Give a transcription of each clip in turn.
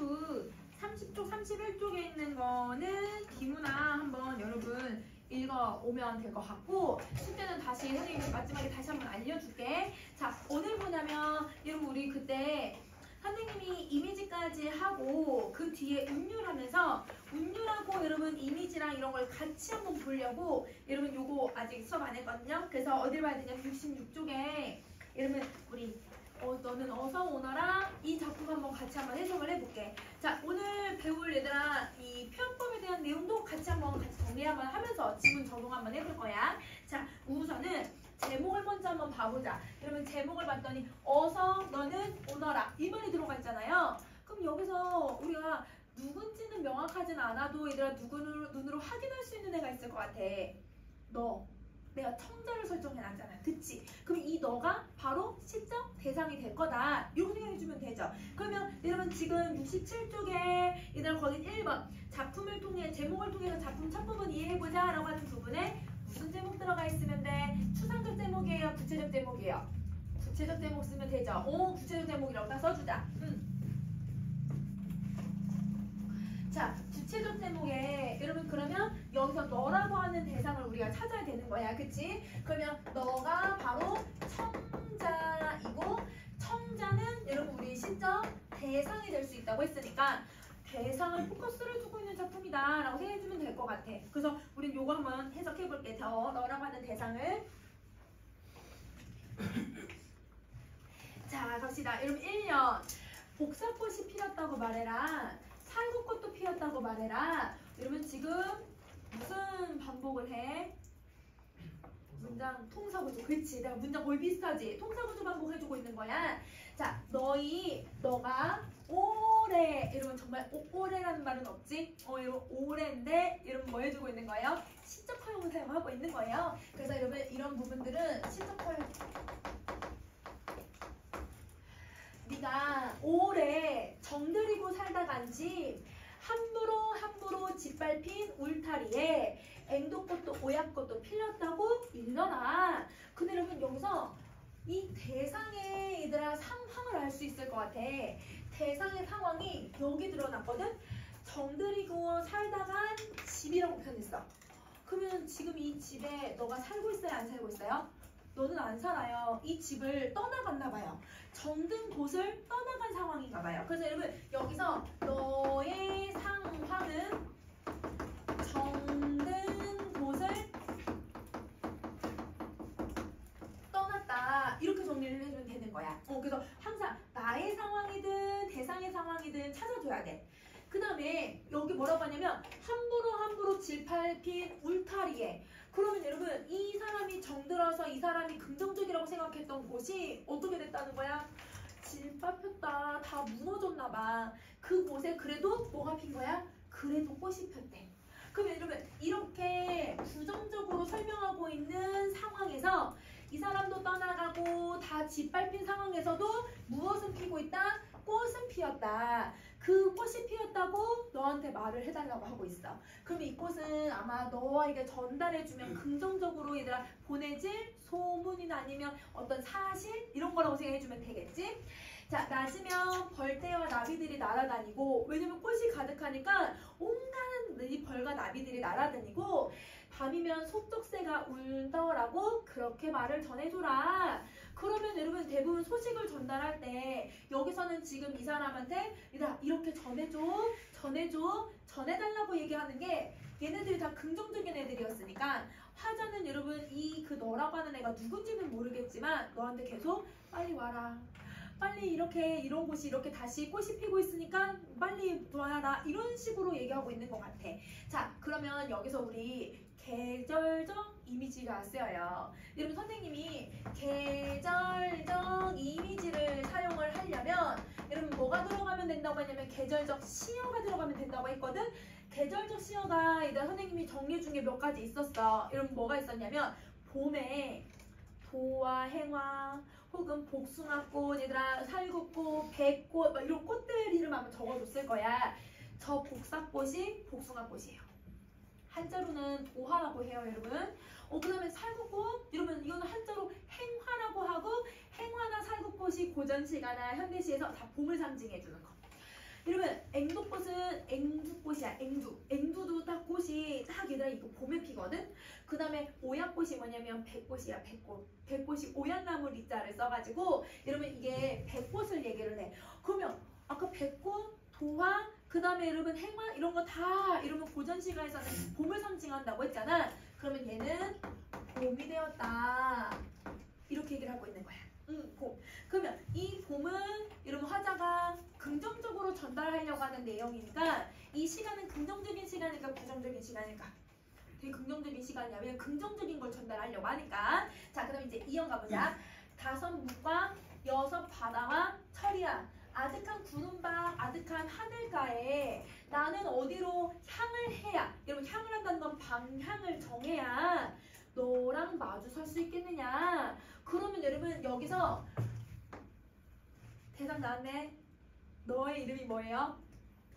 그 30쪽, 31쪽에 있는 거는 기문화 한번 여러분 읽어오면 될 것 같고, 숙제는 다시 선생님이 마지막에 다시 한번 알려줄게. 자, 오늘 뭐냐면 여러분 우리 그때 선생님이 이미지까지 하고 그 뒤에 운율하면서 운율하고 여러분 이미지랑 이런 걸 같이 한번 보려고 여러분 요거 아직 수업 안 했거든요. 그래서 어딜 봐야 되냐 66쪽에 여러분 우리 너는 어서 오너라 이 작품 한번 같이 한번 해석을 해볼게. 자, 오늘 배울 얘들아 이 표현법에 대한 내용도 같이 한번 정리 한번 하면서 지문 적용 한번 해볼 거야. 자, 우선은 제목을 먼저 한번 봐보자. 여러분 제목을 봤더니 어서 너는 오너라 이 말이 들어가 있잖아요. 그럼 여기서 우리가 누군지는 명확하진 않아도 얘들아 눈으로 확인할 수 있는 애가 있을 것 같아. 너. 내가 청자를 설정해놨잖아. 그치? 그럼 이 너가 바로 시적 대상이 될 거다. 이렇게 생각해주면 되죠. 그러면 여러분 지금 67쪽에 얘들아 거기 1번 작품을 통해 제목을 통해서 작품 첫 부분 이해해보자 라고 하는 부분에 무슨 제목 들어가 있으면 돼? 추상적 제목이에요? 구체적 제목이에요? 구체적 제목 쓰면 되죠. 구체적 제목이라고 딱 써주자. 자, 구체적 제목에 여러분 그러면 여기서 너라고 하는 대상을 우리가 찾아야 되는 거야. 그치? 그러면 너가 바로 청자이고 청자는 여러분 우리 시적 대상이 될 수 있다고 했으니까 대상을 포커스를 두고 있는 작품이다 라고 생각해주면 될 것 같아. 그래서 우린 요거 한번 해석해볼게. 너라고 하는 대상을. 자, 갑시다. 여러분 1년 복사꽃이 피었다고 말해라. 살구꽃도 피었다고 말해라. 여러분 지금 무슨 반복을 해? 문장 통사구조. 그치? 내가 문장 거의 비슷하지? 통사구조 반복해주고 있는 거야. 자, 너가 올해 여러분 정말 올해라는 말은 없지? 여러분 올해인데 여러분 뭐 해주고 있는 거예요? 시적 허용을 사용하고 있는 거예요. 그래서 여러분 이런 부분들은 시적 허용. 네가 올해 정들이고 살다간지 함부로 짓밟힌 울타리에 앵도꽃도 오약꽃도 필렸다고 읽어라. 근데 여러분 여기서 이 대상의 얘들아 상황을 알 수 있을 것 같아. 대상의 상황이 여기 드러났거든. 정들이고 살다간 집이라고 표현했어. 그러면 지금 이 집에 너가 살고 있어요? 안 살고 있어요? 너는 안 살아요. 이 집을 떠나갔나 봐요. 정든 곳을 떠나간 상황인가 봐요. 그래서 여러분 여기서 너의 상황은 정든 곳을 떠났다. 이렇게 정리를 해주면 되는 거야. 그래서 항상 나의 상황이든 대상의 상황이든 찾아줘야 돼. 그 다음에 여기 뭐라고 하냐면 함부로 짓밟힌 울타리에. 그러면 여러분 이 사람이 정들어서 이 사람이 긍정적이라고 생각했던 곳이 어떻게 됐다는 거야? 짓밟혔다. 다 무너졌나 봐. 그곳에 그래도 뭐가 핀 거야? 그래도 꽃이 폈대. 그러면 여러분 이렇게 부정적으로 설명하고 있는 상황에서 이 사람도 떠나가고 다 짓밟힌 상황에서도 무엇은 피고 있다? 꽃은 피었다. 그 꽃이 피었다고 너한테 말을 해달라고 하고 있어. 그럼 이 꽃은 아마 너에게 전달해주면 긍정적으로 얘들아 보내질 소문이나 아니면 어떤 사실 이런 거라고 생각해주면 되겠지? 자, 낮이면 벌떼와 나비들이 날아다니고, 왜냐면 꽃이 가득하니까 온갖 이 벌과 나비들이 날아다니고, 밤이면 소쩍새가 울더라고 그렇게 말을 전해줘라. 그러면 여러분 대부분 소식을 전달할 때 여기서는 지금 이 사람한테 이렇게 전해달라고 얘기하는 게 얘네들이 다 긍정적인 애들이었으니까 화자는 여러분 이 그 너라고 하는 애가 누군지는 모르겠지만 너한테 계속 빨리 와라. 빨리 이런 곳이 이렇게 다시 꽃이 피고 있으니까 빨리 와라. 이런 식으로 얘기하고 있는 것 같아. 자, 그러면 여기서 우리 계절적 이미지가 쓰여요. 여러분 선생님이 계절적 이미지를 사용을 하려면 여러분 뭐가 들어가면 된다고 했냐면 계절적 시어가 들어가면 된다고 했거든. 계절적 시어가 일단 선생님이 정리해 준 게 몇 가지 있었어. 여러분 뭐가 있었냐면 봄에 도화, 행화, 혹은 복숭아꽃, 얘들아 살구꽃, 백꽃 막 이런 꽃들 이름 아마 적어줬을 거야. 저 복사꽃이 복숭아꽃이에요. 한자로는 도화라고 해요, 여러분. 그 다음에 살구꽃, 여러분 이거는 한자로 행화라고 하고 행화나 살구꽃이 고전시가나 현대시에서 다 봄을 상징해주는 거. 여러분 앵두꽃은 앵두꽃이야. 앵두도 딱 꽃이 딱 얘들아 이거 봄에 피거든. 그 다음에 오약꽃이 뭐냐면 백꽃이야. 백꽃이 오약나무 리자를 써가지고 여러분 이게 백꽃을 얘기를 해. 그러면 아까 백꽃, 도화, 그 다음에 여러분 행화 이런 거 다 이러면 고전 시가에서는 봄을 상징한다고 했잖아. 그러면 얘는 봄이 되었다. 이렇게 얘기를 하고 있는 거야. 봄. 그러면 이 봄은 여러분 화자가 긍정적으로 전달하려고 하는 내용이니까 이 시간은 긍정적인 시간일까 부정적인 시간일까? 되게 긍정적인 시간이야. 왜냐면 긍정적인 걸 전달하려고 하니까. 자, 그럼 이제 이어 가보자. 다섯 묵과 여섯 바다와 철이야. 아득한 구름바 아득한 하늘가에 나는 어디로 향을 해야, 여러분 향을 한다는 건 방향을 정해야 너랑 마주 설 수 있겠느냐. 그러면 여러분 여기서 대상 나왔네. 너의 이름이 뭐예요?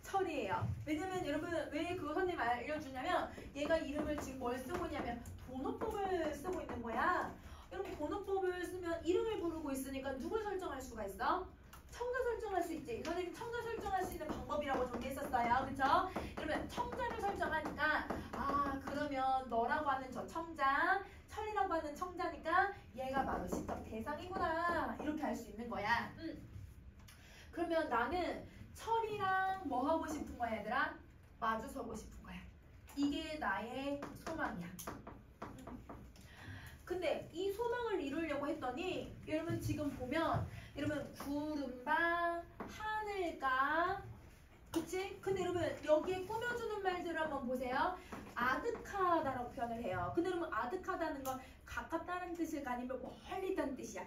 철이에요. 왜냐면 여러분 왜 그거 선생님 알려주냐면 얘가 이름을 지금 뭘 쓰고 있냐면 번호법을 쓰고 있는 거야. 여러분 번호법을 쓰면 이름을 부르고 있으니까 누굴 설정할 수가 있어? 청자 설정할 수 있지. 선생님 청자 설정할 수 있는 방법이라고 정리했었어요. 그쵸? 그러면 청자를 설정하니까 그러면 너라고 하는 저 청자, 철이라고 하는 청자니까 얘가 바로 시적 대상이구나. 이렇게 알 수 있는 거야. 그러면 나는 철이랑 뭐 하고 싶은 거야 얘들아? 마주서고 싶은 거야. 이게 나의 소망이야. 근데 이 소망을 이루려고 했더니 여러분 지금 보면 여러분 구름바 하늘가 그치? 근데 여러분 여기에 꾸며주는 말들을 한번 보세요. 아득하다라고 표현을 해요. 근데 여러분 아득하다는 건 가깝다는 뜻일까 아니면 멀리 있다는 뜻이야?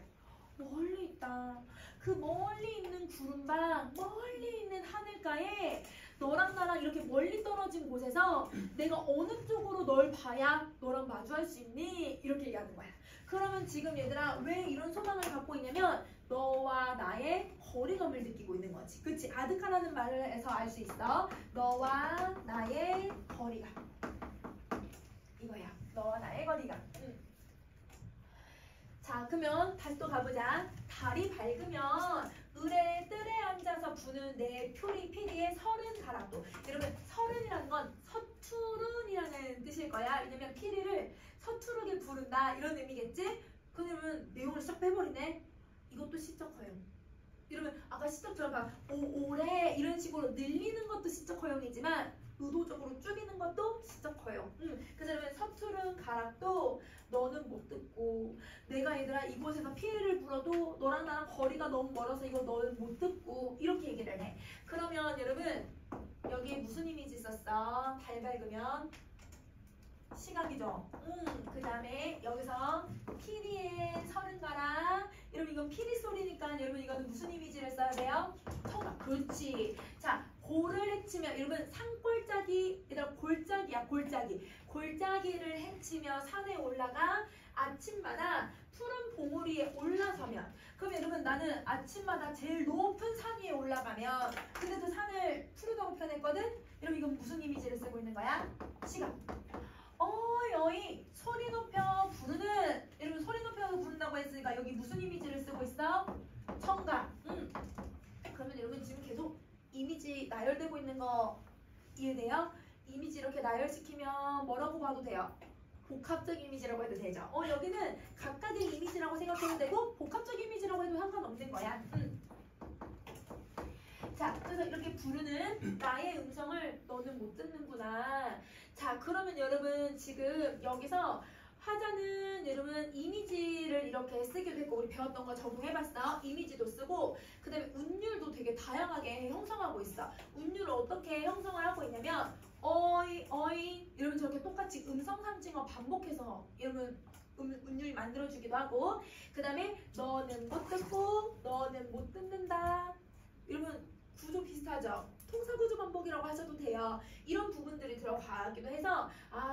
멀리 있다. 그 멀리 있는 구름방, 멀리 있는 하늘가에 너랑 나랑 이렇게 멀리 떨어진 곳에서 내가 어느 쪽으로 널 봐야 너랑 마주할 수 있니? 이렇게 얘기하는 거야. 그러면 지금 얘들아 왜 이런 소망을 갖고 있냐면 너와 나의 거리감을 느끼고 있는 거지. 그치? 아득하다는 말을 해서 알 수 있어. 너와 나의 거리감. 이거야. 너와 나의 거리감. 자, 그러면 다시 또 가보자. 달이 밝으면 을의 뜰에 앉아서 부는 내 피리의 서른 가락도. 여러분 서른이라는 건 서투른이라는 뜻일 거야. 왜냐면 피리를 서투르게 부른다 이런 의미겠지? 그러면 내용을 싹 빼버리네. 이것도 시적 허용. 이러면 아까 시적 들어가 오래 이런 식으로 늘리는 것도 시적 허용이지만 의도적으로 줄이는 것도 시적 허용. 그래서 여러분 서투른 가락도 너는 못 듣고 내가 얘들아 이곳에서 피해를 불어도 너랑 나랑 거리가 너무 멀어서 이거 너는 못 듣고 이렇게 얘기를 해. 그러면 여러분 여기에 무슨 이미지 있었어? 달 밝으면 시각이죠. 그 다음에 여기서 피리의 서른 가락. 여러분 이건 피리 소리니까 여러분 이거는 무슨 이미지를 써야 돼요? 청각. 그렇지. 자, 골을 헤치며 여러분 산골짜기 얘들아 골짜기야 골짜기. 골짜기를 헤치며 산에 올라가 아침마다 푸른 봉우리 위에 올라서면 그럼 여러분 나는 아침마다 제일 높은 산 위에 올라가면 근데도 산을 푸르다고 표현했거든? 여러분 이건 무슨 이미지를 쓰고 있는 거야? 시각. 어이 소리 높여 부르는 여러분 소리 높여서 부른다고 했으니까 여기 무슨 이미지를 쓰고 있어? 청각. 그러면 여러분 지금 계속 이미지 나열되고 있는 거 이해돼요? 이미지 이렇게 나열시키면 뭐라고 봐도 돼요? 복합적 이미지라고 해도 되죠. 여기는 각각의 이미지라고 생각해도 되고 복합적 이미지라고 해도 상관없는 거야. 자, 그래서 이렇게 부르는 나의 음성을 너는 못 듣는구나. 자, 그러면 여러분 지금 여기서 화자는 여러분 이미지를 이렇게 쓰기도 했고 우리 배웠던 거 적용해봤어. 이미지도 쓰고 그 다음에 운율도 되게 다양하게 형성하고 있어. 운율을 어떻게 형성을 하고 있냐면 어이 이러면 저렇게 똑같이 음성 상징어 반복해서 여러분 운율이 만들어주기도 하고 그 다음에 너는 못 듣고 너는 못 듣는다. 여러분 구조 비슷하죠? 통사구조 반복이라고 하셔도 돼요. 이런 부분들이 들어가기도 해서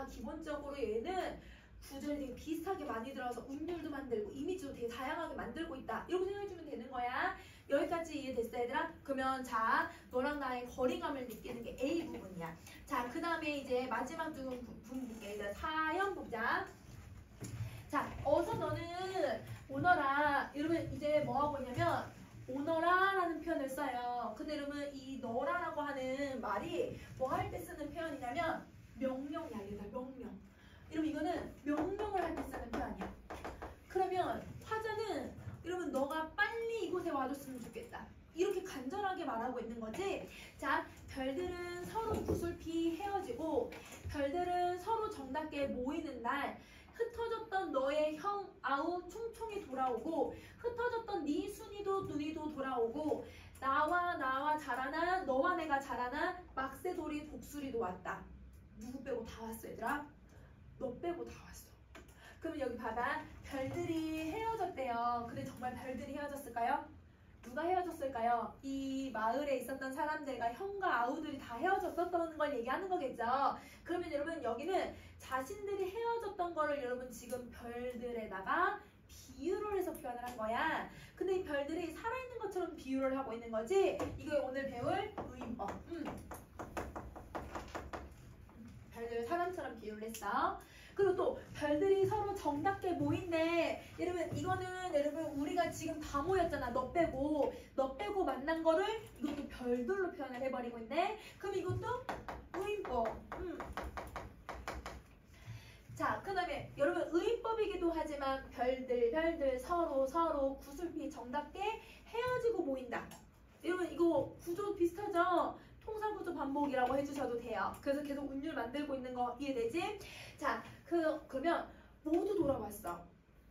기본적으로 얘는 구절이 되게 비슷하게 많이 들어서 운율도 만들고 이미지도 되게 다양하게 만들고 있다. 이렇게 생각해주면 되는 거야. 여기까지 이해됐어 얘들아? 그러면 자 너랑 나의 거리감을 느끼는 게 A 부분이야. 자 그 다음에 이제 마지막 부분 볼게. 얘들아 사연 보자. 자 어서 너는 오너라. 여러분 이제 뭐 하고 있냐면 오너라 라는 표현을 써요. 근데 여러분 이 너라라고 하는 말이 뭐 할 때 쓰는 표현이냐면 명령이 알리다. 명령. 여러분 이거는 명령을 할 때 쓰는 표현이야. 그러면 화자는 여러분 너가 빨리 이곳에 와줬으면 좋겠다. 이렇게 간절하게 말하고 있는 거지. 자, 별들은 서로 구슬피 헤어지고 별들은 서로 정답게 모이는 날 흩어졌던 너의 형 아우 총총이 돌아오고 흩어졌던 네 순이도 누이도 돌아오고 나와 자라나 너와 내가 자라나 막새돌이 독수리도 왔다. 누구 빼고 다 왔어 얘들아? 너 빼고 다 왔어. 그러면 여기 봐봐. 별들이 헤어졌대요. 근데 정말 별들이 헤어졌을까요? 누가 헤어졌을까요? 이 마을에 있었던 사람들과 형과 아우들이 다 헤어졌었던 걸 얘기하는 거겠죠. 그러면 여러분 여기는 자신들이 헤어졌던 거를 여러분 지금 별들에다가 비유를 해서 표현을 한 거야. 근데 이 별들이 살아있는 것처럼 비유를 하고 있는 거지. 이거 오늘 배울 의인법. 별들 사람처럼 비유를 했어. 그리고 또 별들이 서로 정답게 모인대. 여러분 이거는 여러분 우리가 지금 다 모였잖아. 너 빼고 만난 거를 이것도 별들로 표현을 해버리고 있네. 그럼 이것도 의인법. 자, 그 다음에 여러분 의인법이기도 하지만 별들 서로 구슬피 정답게 헤어지고 모인다. 여러분 이거 구조 비슷하죠? 통사구조 반복이라고 해주셔도 돼요. 그래서 계속 운율 만들고 있는 거 이해되지? 자, 그러면 모두 돌아왔어.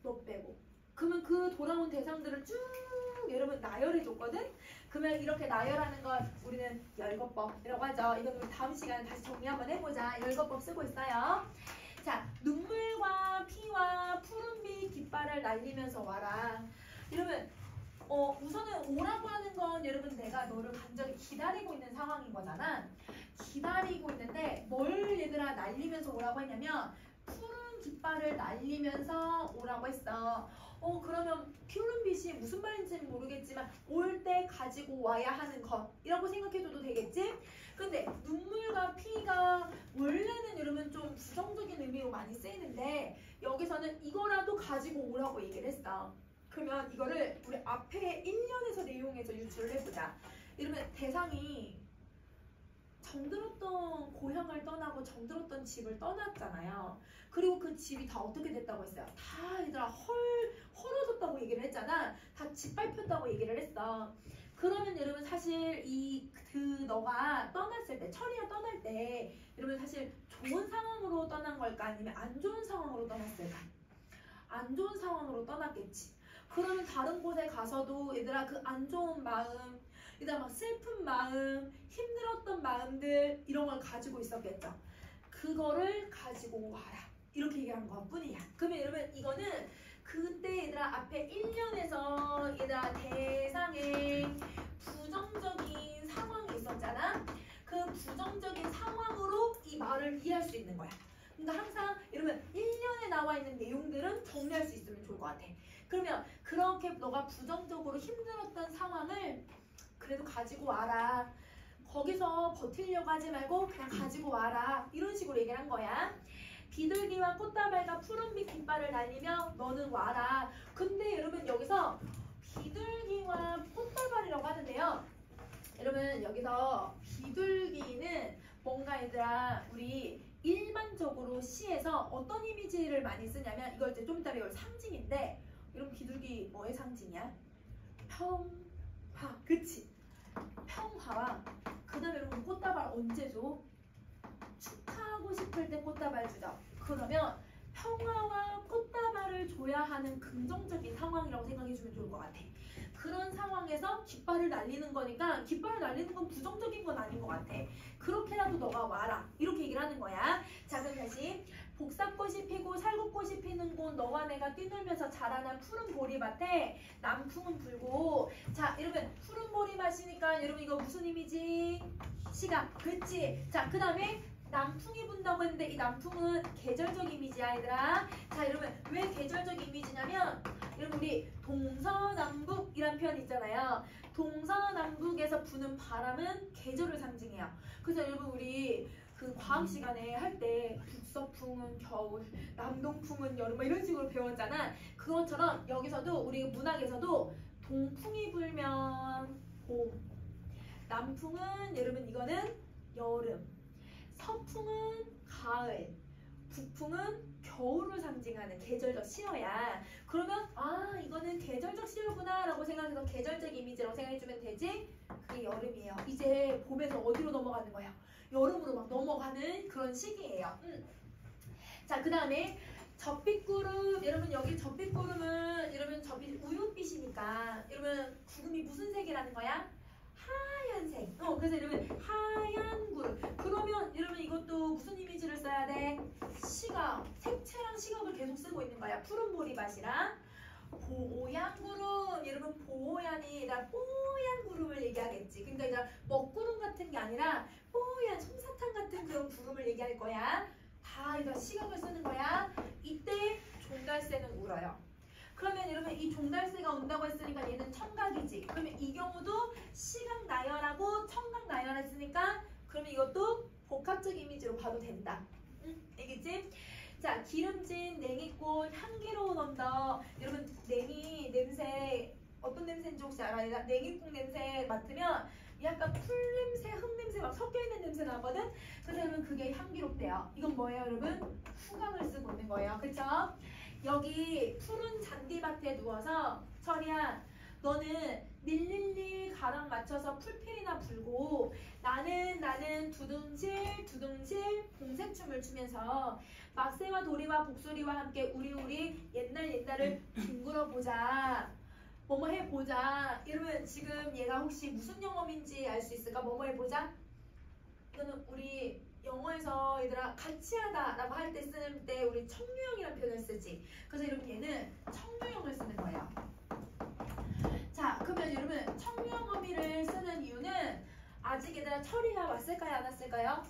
너 빼고. 그러면 그 돌아온 대상들을 쭉 여러분 나열해줬거든? 그러면 이렇게 나열하는 걸 우리는 열거법이라고 하죠. 이건 우리 다음 시간에 다시 정리 한번 해보자. 열거법 쓰고 있어요. 자, 눈물과 피와 푸른빛 깃발을 날리면서 와라. 여러분 우선은 오라고 하는 건 여러분 내가 너를 간절히 기다리고 있는 상황인 거잖아. 기다리고 있는데 뭘 얘들아 날리면서 오라고 했냐면 푸른 깃발을 날리면서 오라고 했어. 그러면 푸른 빛이 무슨 말인지는 모르겠지만 올 때 가지고 와야 하는 것이라고 생각해줘도 되겠지? 근데 눈물과 피가 원래는 여러분 좀 부정적인 의미로 많이 쓰이는데 여기서는 이거라도 가지고 오라고 얘기를 했어. 그러면 이거를 우리 앞에 1년에서 내용에서 유출을 해보자. 이러면 대상이 정들었던 고향을 떠나고 정들었던 집을 떠났잖아요. 그리고 그 집이 다 어떻게 됐다고 했어요? 다 얘들아 헐어졌다고 얘기를 했잖아. 다 짓밟혔다고 얘기를 했어. 그러면 여러분 사실 너가 떠났을 때, 철이가 떠날 때 여러분 사실 좋은 상황으로 떠난 걸까? 아니면 안 좋은 상황으로 떠났을까? 안 좋은 상황으로 떠났겠지. 그러면 다른 곳에 가서도 얘들아 그 안 좋은 마음, 얘들아 막 슬픈 마음, 힘들었던 마음들 이런 걸 가지고 있었겠죠. 그거를 가지고 와라. 이렇게 얘기한 것 뿐이야. 그러면 여러분 이거는 그때 얘들아 앞에 1년에서 얘들아 대상의 부정적인 상황이 있었잖아. 그 부정적인 상황으로 이 말을 이해할 수 있는 거야. 그러니까 항상 여러분 1년에 나와 있는 내용들은 정리할 수 있으면 좋을 것 같아. 그러면 그렇게 너가 부정적으로 힘들었던 상황을 그래도 가지고 와라. 거기서 버티려고 하지 말고 그냥 가지고 와라. 이런 식으로 얘기를 한 거야. 비둘기와 꽃다발과 푸른빛 깃발을 날리며 너는 와라. 근데 여러분 여기서 비둘기와 꽃다발이라고 하는데요. 여러분 여기서 비둘기는 뭔가 얘들아 우리 일반적으로 시에서 어떤 이미지를 많이 쓰냐면 이걸 이제 좀 이따 배울 상징인데 여러분 비둘기 뭐의 상징이야? 평화. 그치? 평화와 그 다음에 여러분 꽃다발 언제 줘? 축하하고 싶을 때 꽃다발 주죠. 그러면 평화와 꽃다발을 줘야 하는 긍정적인 상황이라고 생각해주면 좋을 것 같아. 그런 상황에서 깃발을 날리는 거니까 깃발을 날리는 건 부정적인 건 아닌 것 같아. 그렇게라도 너가 와라. 이렇게 얘기를 하는 거야. 자, 그럼 다시 복사꽃이 피고 살구꽃이 피는 곳 너와 내가 뛰놀면서 자라난 푸른 보리밭에 남풍은 불고. 자, 여러분 푸른 보리밭이니까 여러분 이거 무슨 이미지? 시각. 그치? 자, 그 다음에 남풍이 분다고 했는데 이 남풍은 계절적 이미지야 얘들아. 자, 여러분 왜 계절적 이미지냐면 여러분 우리 동서남북이란 표현 있잖아요. 동서남북에서 부는 바람은 계절을 상징해요. 그래서 여러분 우리 그 과학 시간에 할 때 북서풍은 겨울, 남동풍은 여름 이런 식으로 배웠잖아. 그것처럼 여기서도 우리 문학에서도 동풍이 불면 봄, 남풍은 여러분 이거는 여름, 서풍은 가을, 북풍은 겨울을 상징하는 계절적 시어야. 그러면 이거는 계절적 시어구나 라고 생각해서 계절적 이미지라고 생각해주면 되지. 그게 여름이에요. 이제 봄에서 어디로 넘어가는 거야? 여름으로 막 넘어가는 그런 시기예요. 자, 그 다음에 젖빛구름. 여러분 여기 젖빛구름은 여러분 젖빛 우윳빛이니까 여러분 구름이 무슨 색이라는 거야? 하얀색. 그래서 여러분 하얀 구름. 그러면 여러분 이것도 무슨 이미지를 써야 돼? 시각. 색채랑 시각을 계속 쓰고 있는 거야. 푸른 보리밭이랑 보얀 구름. 여러분 보얀이 뽀얀 구름을 얘기하겠지. 그러니까 얘들아 먹구름 같은 게 아니라 뽀얀 솜사탕 같은 그런 구름을 얘기할 거야. 다 이거 시각을 쓰는 거야. 이때 종달새는 울어요. 그러면 여러분 이 종달새가 온다고 했으니까 얘는 청각이지. 그러면 이 경우도 시각 나열하고 청각 나열했으니까 그러면 이것도 복합적 이미지로 봐도 된다. 알겠지? 자, 기름진 냉이꽃 향기로운 언덕. 여러분 냉이 냄새 어떤 냄새인지 혹시 알아요? 냉이국 냄새 맡으면 약간 풀냄새, 흙냄새 막 섞여있는 냄새 나거든? 그래서 여러분 그게 향기롭대요. 이건 뭐예요 여러분? 후각을 쓰고 있는 거예요. 그쵸? 여기 푸른 잔디밭에 누워서 철이야 너는 릴릴리 가랑 맞춰서 풀필이나 불고 나는 두둥실 봉색춤을 추면서 막새와 도리와 복소리와 함께 우리 옛날을 뒹굴어보자. 뭐뭐 해보자. 이러면 지금 얘가 혹시 무슨 영어인지 알 수 있을까? 뭐뭐 해보자. 이거는 우리 영어에서 얘들아 같이 하다 라고 할 때 쓰는 때 우리 청유형이라는 표현을 쓰지. 그래서 여러분 얘는 청유형을 쓰는 거예요. 자, 그러면 여러분 청유형 어미를 쓰는 이유는 아직 얘들아 철이가 왔을까요? 안 왔을까요?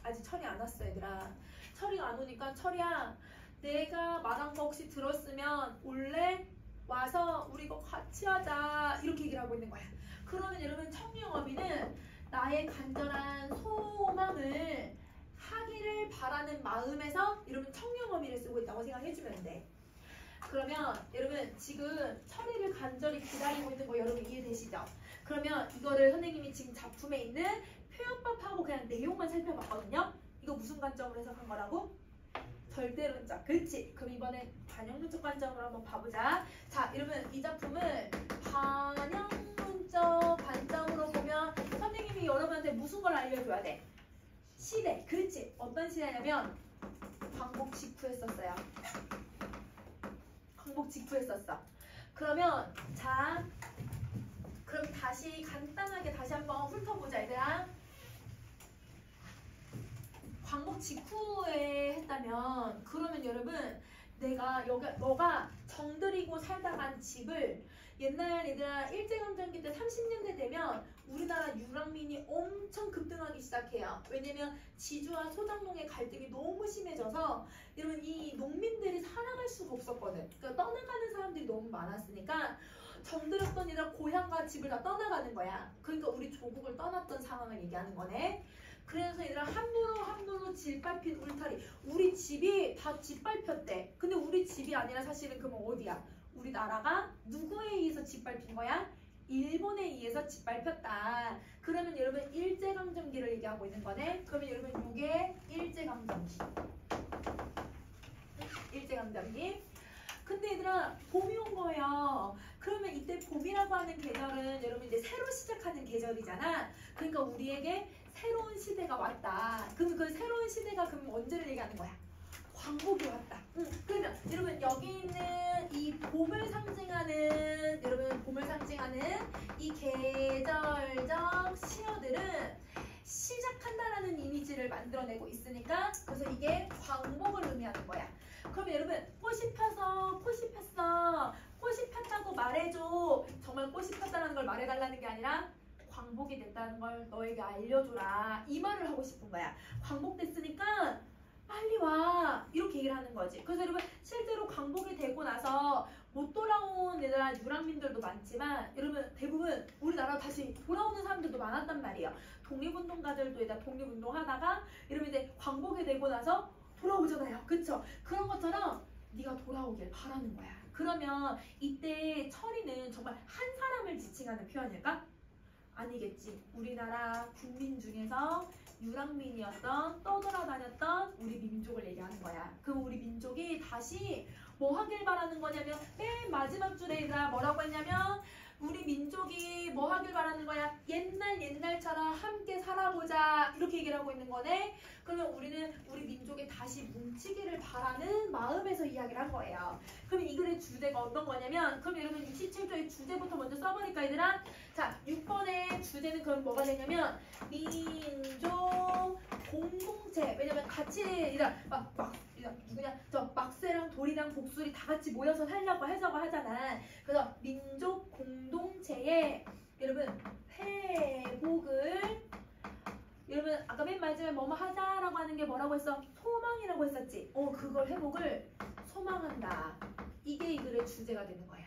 아직 철이 안 왔어 얘들아. 철이가 안 오니까 철이야 내가 말한 거 혹시 들었으면 올래? 와서 우리 이거 같이 하자 이렇게 얘기를 하고 있는 거야. 그러면 여러분 청유형 어미는 나의 간절한 소망을 하기를 바라는 마음에서 여러분 청유형 어미를 쓰고 있다고 생각해주면 돼. 그러면 여러분 지금 철이를 간절히 기다리고 있는 거 여러분 이해되시죠? 그러면 이거를 선생님이 지금 작품에 있는 표현법하고 그냥 내용만 살펴봤거든요. 이거 무슨 관점으로 해석한 거라고? 절대론적. 그렇지. 그럼 이번에 반영론적 관점으로 한번 봐보자. 자, 여러분 이 작품을 반영론적 관점으로 보면 선생님이 여러분한테 무슨 걸 알려줘야 돼? 시대. 그렇지. 어떤 시대냐면 광복 직후에 썼어요. 광복 직후에 썼어. 그러면 자, 그럼 다시 간단하게 다시 한번 훑어보자 얘들아. 광복 직후에 했다면 그러면 여러분 너가 정들이고 살다 간 집을 옛날 얘들아 일제강점기 때 30년대 되면 우리나라 유랑민이 엄청 급등하기 시작해요. 왜냐면 지주와 소작농의 갈등이 너무 심해져서 여러분 이 농민들이 살아갈 수가 없었거든. 그러니까 떠나가는 사람들이 너무 많았으니까 정들었던 얘들아 고향과 집을 다 떠나가는 거야. 그러니까 우리 조국을 떠났던 상황을 얘기하는 거네. 그래서 얘들아 함부로 짓밟힌 울타리. 우리 집이 다 짓밟혔대. 근데 우리 집이 아니라 사실은 그러면 어디야? 우리나라가 누구에 의해서 짓밟힌 거야? 일본에 의해서 짓밟혔다. 그러면 여러분 일제강점기를 얘기하고 있는 거네. 그러면 여러분 이게 일제강점기. 일제강점기. 근데 얘들아 봄이 온 거예요. 그러면 이때 봄이라고 하는 계절은 여러분 이제 새로 시작하는 계절이잖아. 그러니까 우리에게 새로운 시대가 왔다. 그럼 그 새로운 시대가 그럼 언제를 얘기하는 거야? 광복이 왔다. 그러면 여러분 여기 있는 이 봄을 상징하는 이 계절적 시어들은 시작한다라는 이미지를 만들어내고 있으니까 그래서 이게 광복을 의미하는 거야. 그럼 여러분 꽃이 폈어. 꽃이 폈다고 말해줘. 정말 꽃이 폈다는 걸 말해달라는 게 아니라 광복이 됐다는 걸 너에게 알려줘라. 이 말을 하고 싶은 거야. 광복됐으니까 빨리 와. 이렇게 얘기를 하는 거지. 그래서 여러분 실제로 광복이 되고 나서 못 돌아온 얘들아 유랑민들도 많지만 여러분 대부분 우리나라 다시 돌아오는 사람들도 많았단 말이에요. 독립운동가들도 일단 독립운동하다가 여러분 이제 광복이 되고 나서 돌아오잖아요. 그쵸? 그런 것처럼 네가 돌아오길 바라는 거야. 그러면 이때 철이는 정말 한 사람을 지칭하는 표현일까? 아니겠지. 우리나라 국민 중에서 유랑민이었던 떠돌아다녔던 우리 민족을 얘기하는 거야. 그럼 우리 민족이 다시 뭐 하길 바라는 거냐면 맨 마지막 줄에 얘들아 뭐라고 했냐면 우리 민족이 뭐 하길 바라는 거야? 옛날처럼 함께 살아보자 이렇게 얘기를 하고 있는 거네. 그러면 우리는 우리 민족이 다시 뭉치기를 바라는 마음에서 이야기를 한 거예요. 그럼 이 글의 주제가 어떤 거냐면 그럼 여러분 67조의 주제부터 먼저 써보니까 얘들아 자 6번의 주제는 그럼 뭐가 되냐면 민족 공동체. 왜냐면 같이 누구냐 저 막새랑 돌이랑 복술이 다 같이 모여서 살려고 해서가 하잖아. 그래서 민족 공동체의 여러분 회복을 여러분 아까 맨 마지막에 뭐뭐 하자라고 하는 게 뭐라고 했어? 소망이라고 했었지. 그걸 회복을 소망한다. 이게 이 글의 주제가 되는 거야.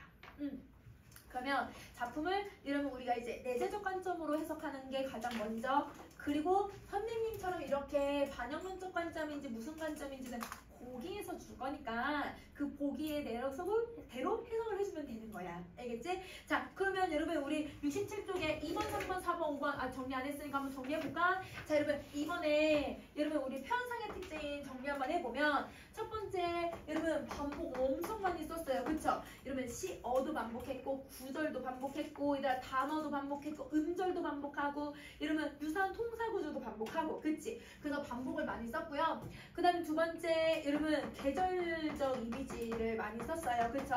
그러면 작품을 여러분 우리가 이제 내재적 관점으로 해석하는 게 가장 먼저 그리고 선생님처럼 이렇게 반영론적 관점인지 무슨 관점인지는 보기에서 줄 거니까 그 보기에 대로 해석을 해주면 되는 거야. 알겠지? 자 그러면 여러분 우리 67쪽에 2번, 3번, 4번, 5번 정리 안 했으니까 한번 정리해볼까? 자 여러분 이번에 여러분 우리 표현상의 특징 정리 한번 해보면 첫 번째 여러분 반복 엄청 많이 썼어요. 그쵸? 여러분 시어도 반복했고 구절도 반복했고 이따 단어도 반복했고 음절도 반복하고 여러분 유사한 통사구조도 반복하고 그치? 그래서 반복을 많이 썼고요. 그 다음 두 번째 여러분 계절적 이미지를 많이 썼어요. 그쵸?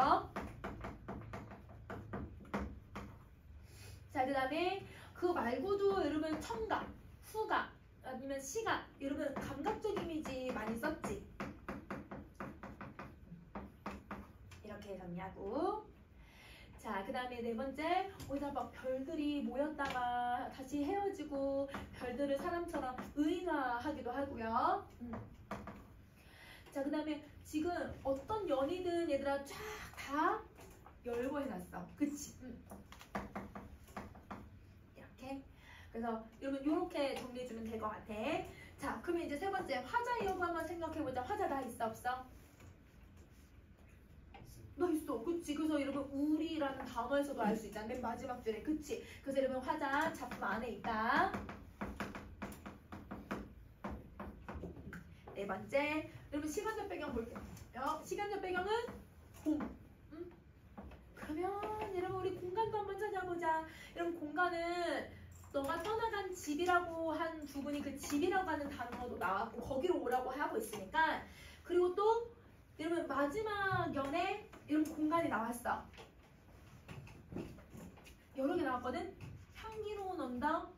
자 그 다음에 그 말고도 여러분 청각, 후각 아니면 시각 여러분 감각적 이미지 많이 썼지. 이렇게 정리하고 자 그 다음에 네 번째 어디다 막 별들이 모였다가 다시 헤어지고 별들을 사람처럼 의인화하기도 하고요. 자 그 다음에 지금 어떤 연이든 얘들아 쫙 다 열고 해놨어. 그치? 이렇게 그래서 여러분 이렇게 정리해주면 될 것 같아. 자 그러면 이제 세 번째 화자 여부 한번 생각해보자. 화자 다 있어 없어? 너 있어. 그치? 그래서 여러분 우리라는 단어에서도 알 수 있잖아. 맨 마지막 줄에. 그치? 그래서 여러분 화자 작품 안에 있다. 네 번째 여러분 시간적 배경 볼게요. 시간적 배경은 봄. 그러면 여러분 우리 공간도 한번 찾아보자. 여러분 공간은 너가 떠나간 집이라고 한 부분이 그 집이라고 하는 단어도 나왔고 거기로 오라고 하고 있으니까 그리고 또 여러분 마지막 연에 이런 공간이 나왔어. 여러 개 나왔거든. 향기로운 언덕,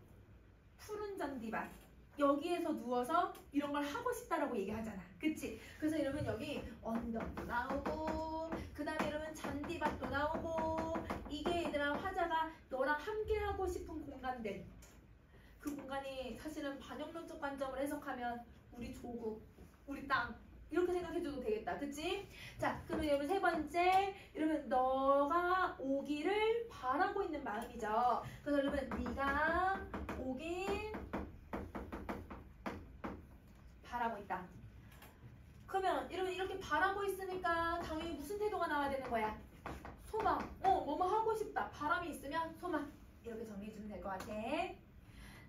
푸른 잔디밭. 여기에서 누워서 이런 걸 하고 싶다라고 얘기하잖아. 그치? 그래서 여러분 여기 언덕도 나오고 그 다음에 여러분 잔디밭도 나오고 이게 얘들아 화자가 너랑 함께 하고 싶은 공간들. 그 공간이 사실은 반영론적 관점을 해석하면 우리 조국, 우리 땅 이렇게 생각해줘도 되겠다. 그치? 자 그러면 여러분 세 번째 여러분 너가 오기를 바라고 있는 마음이죠. 그래서 여러분 네가 오길 바라고 있다. 그러면 여러분 이렇게 바라고 있으니까 당연히 무슨 태도가 나와야 되는 거야? 소망. 뭐뭐 하고 싶다. 바람이 있으면 소망. 이렇게 정리해주면 될 것 같아.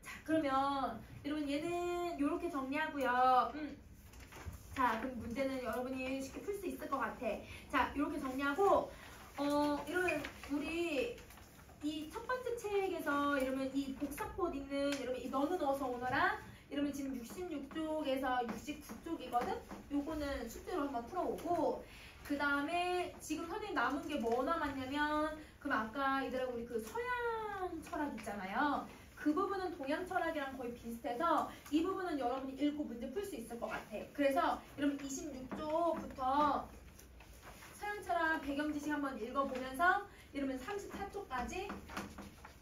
자 그러면 여러분 얘는 이렇게 정리하고요. 자 그럼 문제는 여러분이 쉽게 풀 수 있을 것 같아. 자 이렇게 정리하고 여러분 우리 이 첫 번째 책에서 여러분 이 복사꽃 있는 여러분 이 너는 어서 오너라 여러분 지금 66쪽에서 69쪽이거든? 요거는 숙제로 한번 풀어오고 그 다음에 지금 선생님 남은 게 뭐 남았냐면 그럼 아까 얘들아 우리 그 서양 철학 있잖아요. 그 부분은 동양 철학이랑 거의 비슷해서 이 부분은 여러분이 읽고 문제 풀 수 있을 것 같아. 그래서 여러분 26쪽부터 서양 철학 배경 지식 한번 읽어보면서 여러분 34쪽까지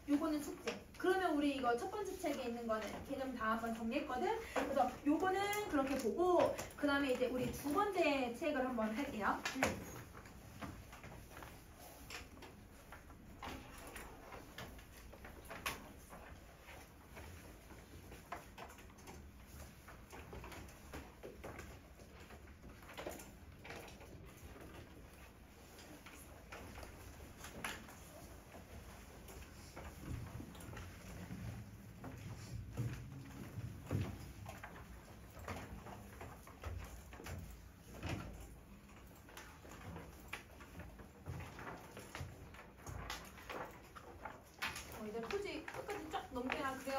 요거는 숙제. 그러면 우리 이거 첫 번째 책에 있는 거는 개념 다 한번 정리했거든. 그래서 요거는 그렇게 보고 그 다음에 이제 우리 두 번째 책을 한번 할게요.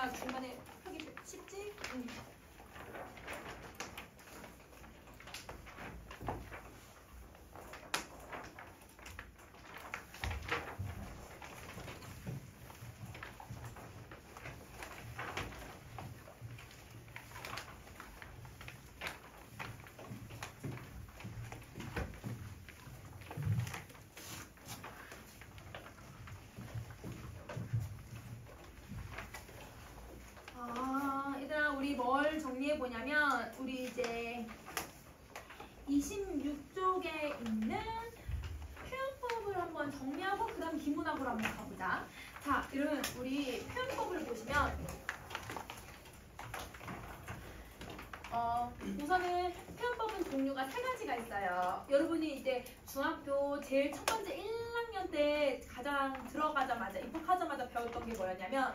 그래야 중간에 하기 쉽지? 응. 얘들아 우리 뭘 정리해 보냐면 우리 이제 26쪽에 있는 표현법을 한번 정리하고 그 다음 기문학으로 한번 가보자. 자, 여러분 우리 표현법을 보시면 우선은 표현법은 종류가 3가지가 있어요. 여러분이 이제 중학교 제일 첫 번째 1학년 때 가장 들어가자마자 입학하자마자 배웠던 게 뭐였냐면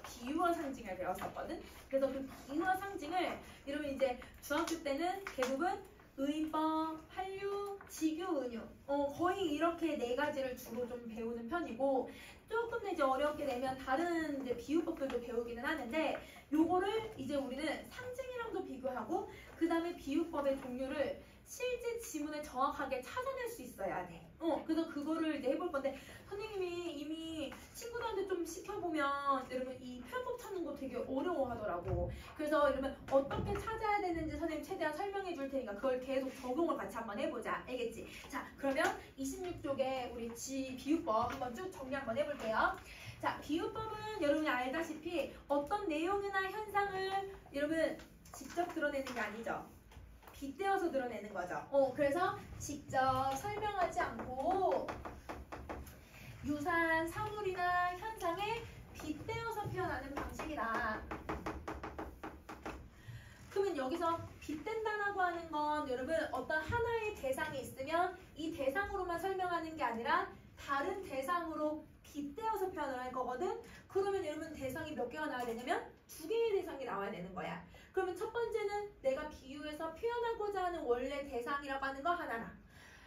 비유어 상징을 배웠었거든. 그래서 그 비유어 상징을 여러분 이제 중학교 때는 대부분 의법, 한류, 직유, 은유 거의 이렇게 4가지를 주로 좀 배우는 편이고 조금 더 이제 어렵게 되면 다른 이제 비유법들도 배우기는 하는데 요거를 이제 우리는 상징이랑도 비교하고 그 다음에 비유법의 종류를 실제 지문에 정확하게 찾아낼 수 있어야 돼. 그래서 그거를 이제 해볼 건데 선생님이 이미 친구들한테 좀 시켜보면 여러분 이 표현법 찾는 거 되게 어려워하더라고. 그래서 여러분 어떻게 찾아야 되는지 선생님 최대한 설명해 줄 테니까 그걸 계속 적용을 같이 한번 해보자. 알겠지? 자, 그러면 26쪽에 우리 비유법 한번 쭉 정리 한번 해볼게요. 자, 비유법은 여러분이 알다시피 어떤 내용이나 현상을 여러분 직접 드러내는 게 아니죠. 빗대어서 드러내는 거죠. 그래서 직접 설명하지 않고 유사한 사물이나 현상에 빗대어서 표현하는 방식이다. 그러면 여기서 빗댄다라고 하는 건 여러분 어떤 하나의 대상이 있으면 이 대상으로만 설명하는 게 아니라 다른 대상으로 빗대어서 표현을 할 거거든. 그러면 여러분 대상이 몇 개가 나와야 되냐면 2개의 대상이 나와야 되는 거야. 그러면 첫 번째는 내가 비유해서 표현하고자 하는 원래 대상이라고 하는 거 하나랑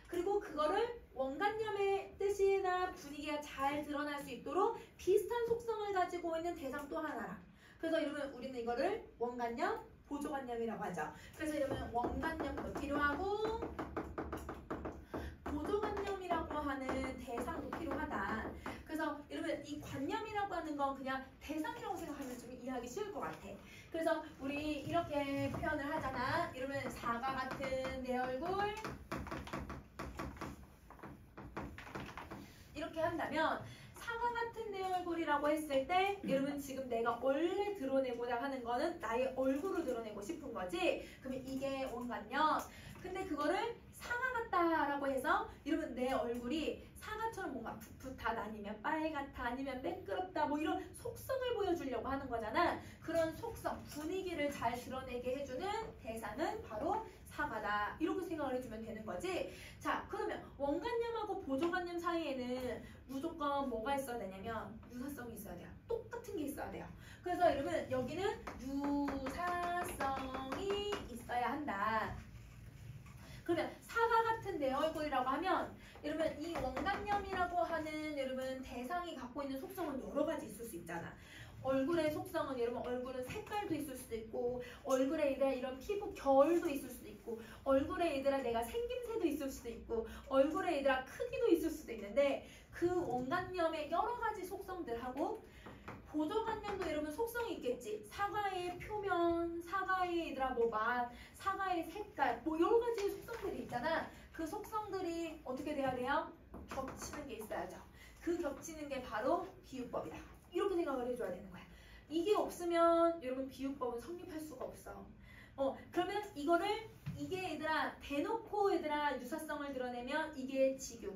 그리고 그거를 원관념의 뜻이나 분위기가 잘 드러날 수 있도록 비슷한 속성을 가지고 있는 대상 또 하나랑 그래서 여러분 우리는 이거를 원관념, 보조관념이라고 하죠. 그래서 여러분 원관념도 필요하고 보조관념이라고 하는 대상도 필요하다. 그래서 여러분 이 관념이라고 하는 건 그냥 대상이라고 생각하면 좀 이해하기 쉬울 것 같아. 그래서 우리 이렇게 표현을 하잖아. 여러분 사과 같은 내 얼굴 이렇게 한다면 사과 같은 내 얼굴이라고 했을 때 여러분 지금 내가 원래 드러내고자 하는 거는 나의 얼굴을 드러내고 싶은 거지. 그러면 이게 원관념. 근데 그거를 사과 같다라고 해서 여러분 내 얼굴이 사과처럼 뭔가 풋풋하다 아니면 빨갛다 아니면 매끄럽다 뭐 이런 속성을 보여주려고 하는 거잖아. 그런 속성, 분위기를 잘 드러내게 해주는 대상은 바로 사과다. 이렇게 생각을 해주면 되는 거지. 자, 그러면 원관념하고 보조관념 사이에는 무조건 뭐가 있어야 되냐면 유사성이 있어야 돼요. 똑같은 게 있어야 돼요. 그래서 여러분 여기는 유사성이 있어야 한다. 그러면 사과 같은 내 얼굴이라고 하면 여러분 이 원관념이라고 하는 여러분 대상이 갖고 있는 속성은 여러 가지 있을 수 있잖아. 얼굴의 속성은 여러분 얼굴은 색깔도 있을 수도 있고 얼굴에 이런 피부 결도 있을 수도 있고 얼굴에 내가 생김새도 있을 수도 있고 얼굴에 크기도 있을 수도 있는데 그 원관념의 여러 가지 속성들하고 보조관념도 여러분 속성이 있겠지. 사과의 표면, 사과의 뭐 맛, 사과의 색깔 뭐 여러 가지 속성들이 있잖아. 그 속성들이 어떻게 돼야 돼요? 겹치는 게 있어야죠. 그 겹치는 게 바로 비유법이다. 이렇게 생각을 해줘야 되는 거야. 이게 없으면 여러분 비유법은 성립할 수가 없어. 그러면 이게 얘들아 대놓고 얘들아 유사성을 드러내면 이게 직유.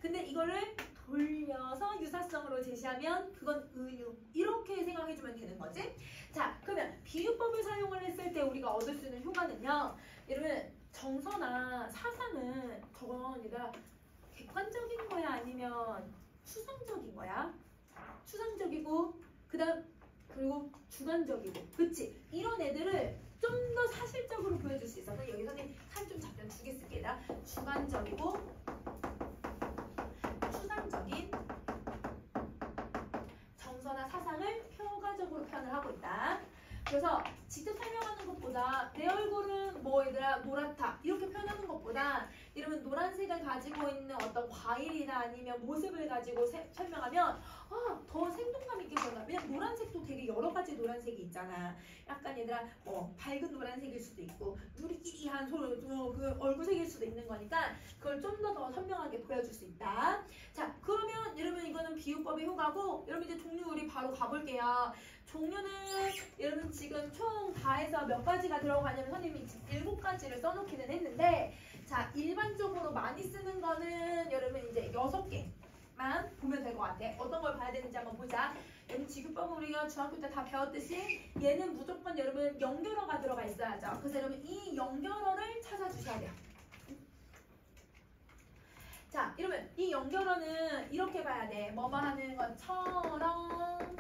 근데 이거를 돌려서 유사성으로 제시하면 그건 은유. 이렇게 생각해주면 되는 거지. 자, 그러면 비유법을 사용을 했을 때 우리가 얻을 수 있는 효과는요. 여러분 정서나 사상은 저건 얘들아 객관적인 거야 아니면 추상적인 거야? 추상적이고 그리고 주관적이고 그치? 이런 애들을 좀 더 사실적으로 보여줄 수 있어서 여기 선생님 칸 좀 잡면 2개 쓸게요. 주관적이고 추상적인 정서나 사상을 효과적으로 표현을 하고 있다. 그래서 직접 설명하는 것보다 내 얼굴은 뭐 얘들아 노랗다 이렇게 표현하는 것보다 이러면 노란색을 가지고 있는 어떤 과일이나 아니면 모습을 가지고 설명하면 더 생동감 있게 보인다. 왜냐면 노란색도 되게 여러 가지 노란색이 있잖아. 약간 얘들아 뭐 밝은 노란색일 수도 있고 누리끼리한 그 얼굴색일 수도 있는 거니까 그걸 좀 더 선명하게 보여줄 수 있다. 자, 그러면 여러분 이거는 비유법의 효과고 여러분 이제 종류 우리 바로 가볼게요. 종류는 여러분 지금 총 다 해서 몇 가지가 들어가냐면 선생님이 지금 7가지를 써놓기는 했는데 자, 일반적으로 많이 쓰는 거는 여러분 이제 6개만 보면 될 것 같아. 어떤 걸 봐야 되는지 한번 보자. 여러분 지구법은 우리가 중학교 때 다 배웠듯이 얘는 무조건 여러분 연결어가 들어가 있어야죠. 그래서 여러분 이 연결어를 찾아주셔야 돼요. 자, 이러면 이 연결어는 이렇게 봐야 돼. 뭐뭐 하는 것처럼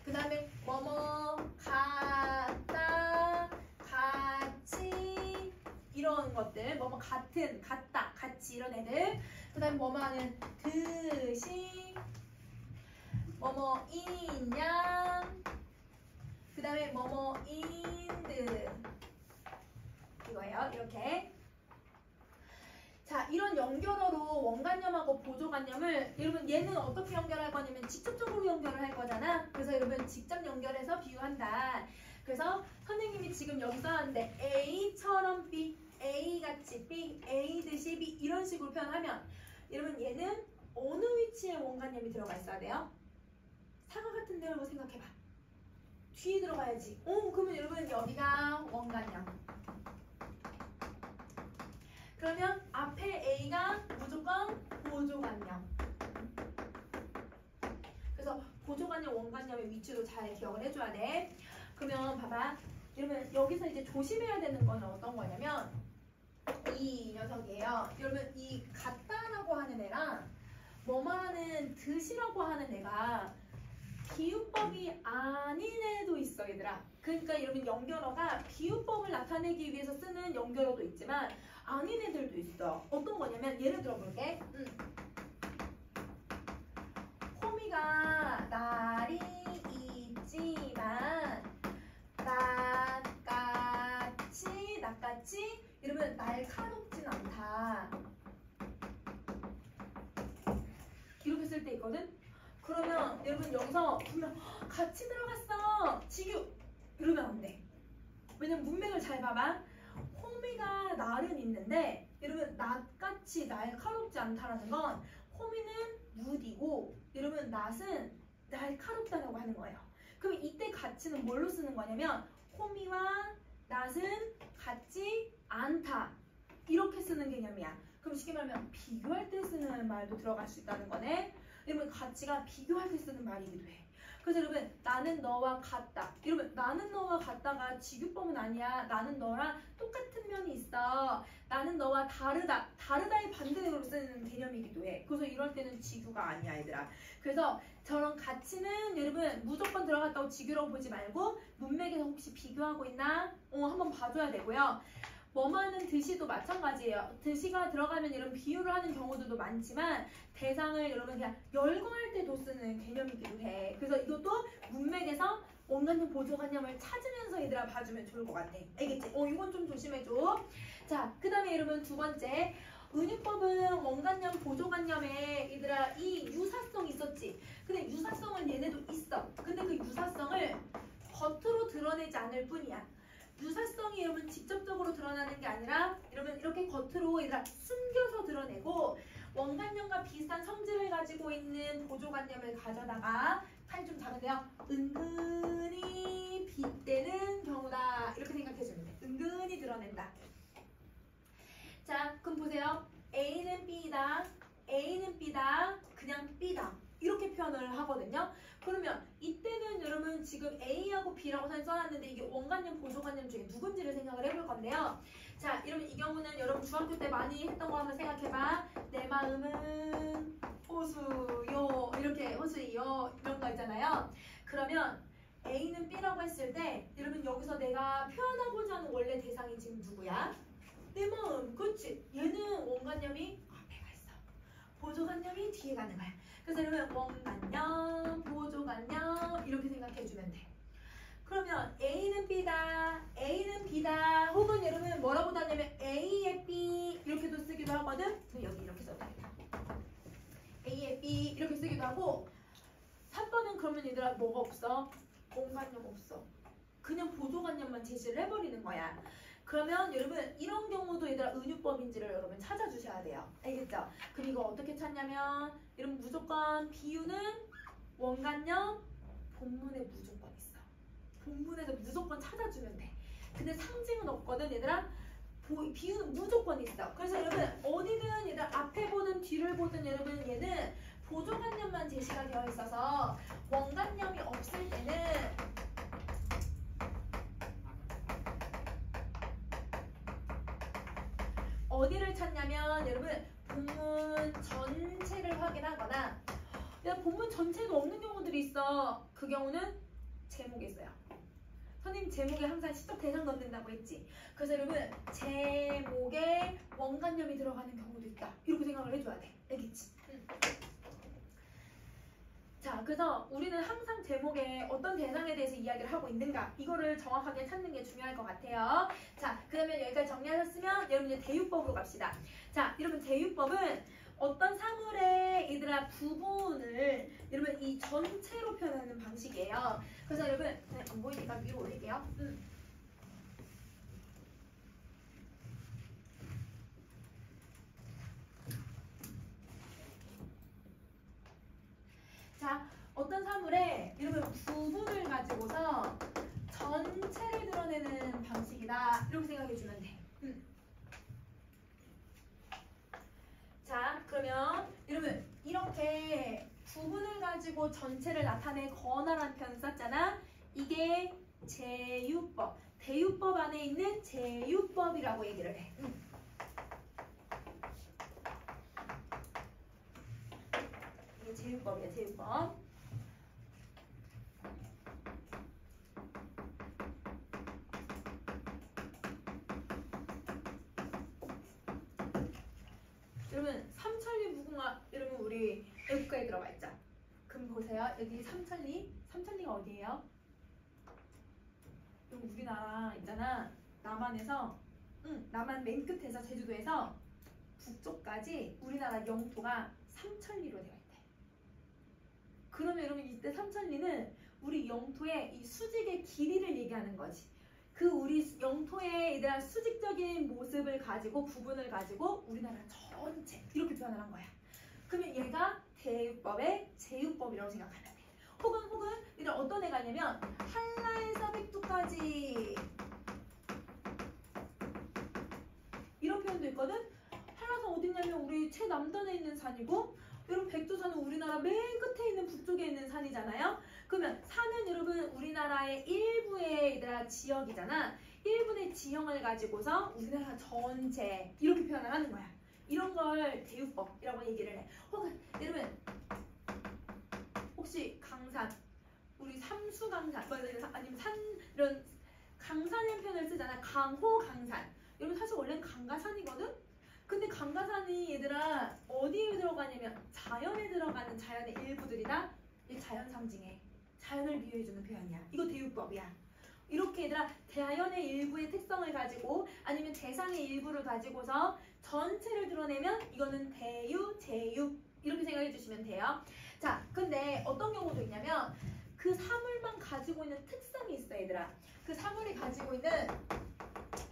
그 다음에 뭐뭐 같다 같이 이런 것들 뭐뭐 같은 같다 같이 이런 애들 그 다음에 뭐뭐 하는 듯이 뭐뭐인 양 그 다음에 뭐뭐인 듯 이거예요. 이렇게 자, 이런 연결어로 원관념하고 보조관념을 여러분 얘는 어떻게 연결할 거냐면 직접적으로 연결을 할 거잖아. 그래서 여러분 직접 연결해서 비유한다. 그래서 선생님이 지금 여기 써놨는데 A처럼 B, A같이 B, A듯이 B 이런 식으로 표현하면 여러분 얘는 어느 위치에 원관념이 들어가 있어야 돼요? 사과 같은 데라고 생각해봐. 뒤에 들어가야지. 그러면 여러분 여기가 원관념. 그러면 앞에 A가 무조건 보조관념. 그래서 보조관념, 원관념의 위치도 잘 기억을 해줘야 돼. 그러면 봐봐. 여러분 여기서 이제 조심해야 되는 거는 어떤 거냐면 이 녀석이에요. 여러분 이 같다라고 하는 애랑 뭐뭐하는 듯이라고 하는 애가 비유법이 아닌 애도 있어 얘들아. 그러니까 여러분 연결어가 비유법을 나타내기 위해서 쓰는 연결어도 있지만 아닌 애들도 있어. 어떤 거냐면 예를 들어볼게. 호미가 날이 있지만 낫같이 이러면 날카롭진 않다. 이렇게 쓸 때 있거든. 그러면 여러분 여기서 보면 같이 들어갔어 지규 이러면 안 돼. 왜냐면 문맥을 잘 봐봐. 호미가 날은 있는데 여러분 낫같이 날카롭지 않다라는 건 호미는 무디고 여러분 낫은 날카롭다라고 하는 거예요. 그럼 이때 같이는 뭘로 쓰는 거냐면 호미와 낫은 같지 않다 이렇게 쓰는 개념이야. 그럼 쉽게 말하면 비교할 때 쓰는 말도 들어갈 수 있다는 거네. 여러분 가치가 비교할 때 쓰는 말이기도 해. 그래서 여러분 나는 너와 같다. 여러분 나는 너와 같다가 지규법은 아니야. 나는 너랑 똑같은 면이 있어. 나는 너와 다르다. 다르다의 반대로 쓰는 개념이기도 해. 그래서 이럴 때는 지규가 아니야 얘들아. 그래서 저런 가치는 여러분 무조건 들어갔다고 지규라고 보지 말고 문맥에서 혹시 비교하고 있나? 한번 봐줘야 되고요. 뭐뭐하는 듯이도 마찬가지예요. 듯이가 들어가면 이런 비유를 하는 경우들도 많지만 대상을 여러분 그냥 열거할 때도 쓰는 개념이기도 해. 그래서 이것도 문맥에서 원관념, 보조관념을 찾으면서 얘들아 봐주면 좋을 것 같아. 알겠지? 이건 좀 조심해줘. 자, 그 다음에 여러분 두 번째. 은유법은 원관념, 보조관념에 얘들아 이 유사성 있었지. 근데 유사성은 얘네도 있어. 근데 그 유사성을 겉으로 드러내지 않을 뿐이야. 유사성이 여러분 직접적으로 드러나는 게 아니라 여러분 이렇게 겉으로 얘들아 숨겨서 드러내고 원관념과 비슷한 성질을 가지고 있는 보조관념을 가져다가 팔 좀 작은데요. 은근히 빗대는 경우다. 이렇게 생각해주면 돼. 은근히 드러낸다. 자, 그럼 보세요. A는 B다. A는 B다. 그냥 B다. 이렇게 표현을 하거든요. 그러면 이때는 여러분 지금 A하고 B라고 써놨는데 이게 원관념, 보조관념 중에 누군지를 생각을 해볼 건데요. 자, 이러면 이 경우는 여러분 중학교 때 많이 했던 거 한번 생각해봐. 내 마음은 호수요. 이렇게 호수요. 이런 거 있잖아요. 그러면 A는 B라고 했을 때 여러분 여기서 내가 표현하고자 하는 원래 대상이 지금 누구야? 내 마음. 그렇지. 얘는 원관념이 앞에가 있어. 보조관념이 뒤에 가는 거야. 그래서 여러분 원관념, 보조관념 이렇게 생각해주면 돼. 그러면 A는 B다, A는 B다, 혹은 여러분 뭐라고 하냐면 A에 B 이렇게도 쓰기도 하거든. 여기 이렇게 써도 되겠다. A에 B 이렇게 쓰기도 하고 3번은 그러면 얘들아 뭐가 없어? 원관념 없어. 그냥 보조관념만 제시를 해버리는 거야. 그러면 여러분 이런 경우도 얘들아 은유법인지를 여러분 찾아주셔야 돼요. 알겠죠? 그럼 이거 어떻게 찾냐면 여러분 무조건 비유는 원관념, 본문에 무조건 있어. 본문에서 무조건 찾아주면 돼. 근데 상징은 없거든 얘들아. 비유는 무조건 있어. 그래서 여러분 어디든 얘들 앞에 보든 뒤를 보든 여러분 얘는 보조관념만 제시가 되어 있어서 원관념이 없을 때는 어디를 찾냐면 여러분 본문 전체를 확인하거나 본문 전체도 없는 경우들이 있어. 그 경우는 제목에 있어요. 선생님 제목에 항상 시적 대상 넣는다고 했지. 그래서 여러분 제목에 원관념이 들어가는 경우도 있다. 이렇게 생각을 해줘야 돼. 알겠지? 자, 그래서 우리는 항상 제목에 어떤 대상에 대해서 이야기를 하고 있는가 이거를 정확하게 찾는 게 중요할 것 같아요. 자, 그러면 여기까지 정리하셨으면 여러분 이제 대유법으로 갑시다. 자, 여러분 대유법은 어떤 사물의 얘들아 부분을 여러분 이 전체로 표현하는 방식이에요. 그래서 여러분 안 보이니까 위로 올릴게요. 자, 어떤 사물의 여러분 부분을 가지고서 전체를 드러내는 방식이다. 이렇게 생각해 주면 돼. 자, 그러면 여러분 이렇게 부분을 가지고 전체를 나타내거나라는 표현 썼잖아. 이게 제유법, 대유법 안에 있는 제유법이라고 얘기를 해. 이게 제유법이야, 제유법. 여러분 삼천리 무궁화 여러분 우리 애국가에 들어가 있죠? 그럼 보세요. 여기 삼천리, 삼천리가 어디예요? 여기 우리나라 있잖아. 남한에서 남한 맨 끝에서 제주도에서 북쪽까지 우리나라 영토가 삼천리로 되어 있대. 그러면 여러분 이때 삼천리는 우리 영토의 이 수직의 길이를 얘기하는 거지. 그 우리 영토의 얘들아 수직적인 모습을 가지고 부분을 가지고 우리나라 전체 이렇게 표현을 한 거야. 그러면 얘가 대유법의 제유법이라고 생각하면 돼. 혹은 얘들 어떤 애가 있냐면 한라에서 백두까지 이런 표현도 있거든. 한라산 어디냐면 우리 최남단에 있는 산이고 여러분 백두산은 우리나라 맨 끝에 있는 북쪽에 있는 산이잖아요. 그러면 산은 여러분 우리나라의 일부의 얘들아 지역이잖아. 일부의 지형을 가지고서 우리나라 전체 이렇게 표현을 하는 거야. 이런 걸 대유법이라고 얘기를 해. 혹은 여러분 혹시 강산 우리 삼수강산 아니면 산 이런 강산이라는 표현을 쓰잖아. 강호 강산. 여러분 사실 원래는 강가산이거든. 근데 강가산이 얘들아 어디에 들어가냐면 자연에 들어가는 자연의 일부들이다. 이 자연 상징해. 자연을 비유해주는 표현이야. 이거 대유법이야. 이렇게 얘들아 자연의 일부의 특성을 가지고 아니면 대상의 일부를 가지고서 전체를 드러내면 이거는 대유, 제유 이렇게 생각해 주시면 돼요. 자, 근데 어떤 경우도 있냐면 그 사물만 가지고 있는 특성이 있어 얘들아. 그 사물이 가지고 있는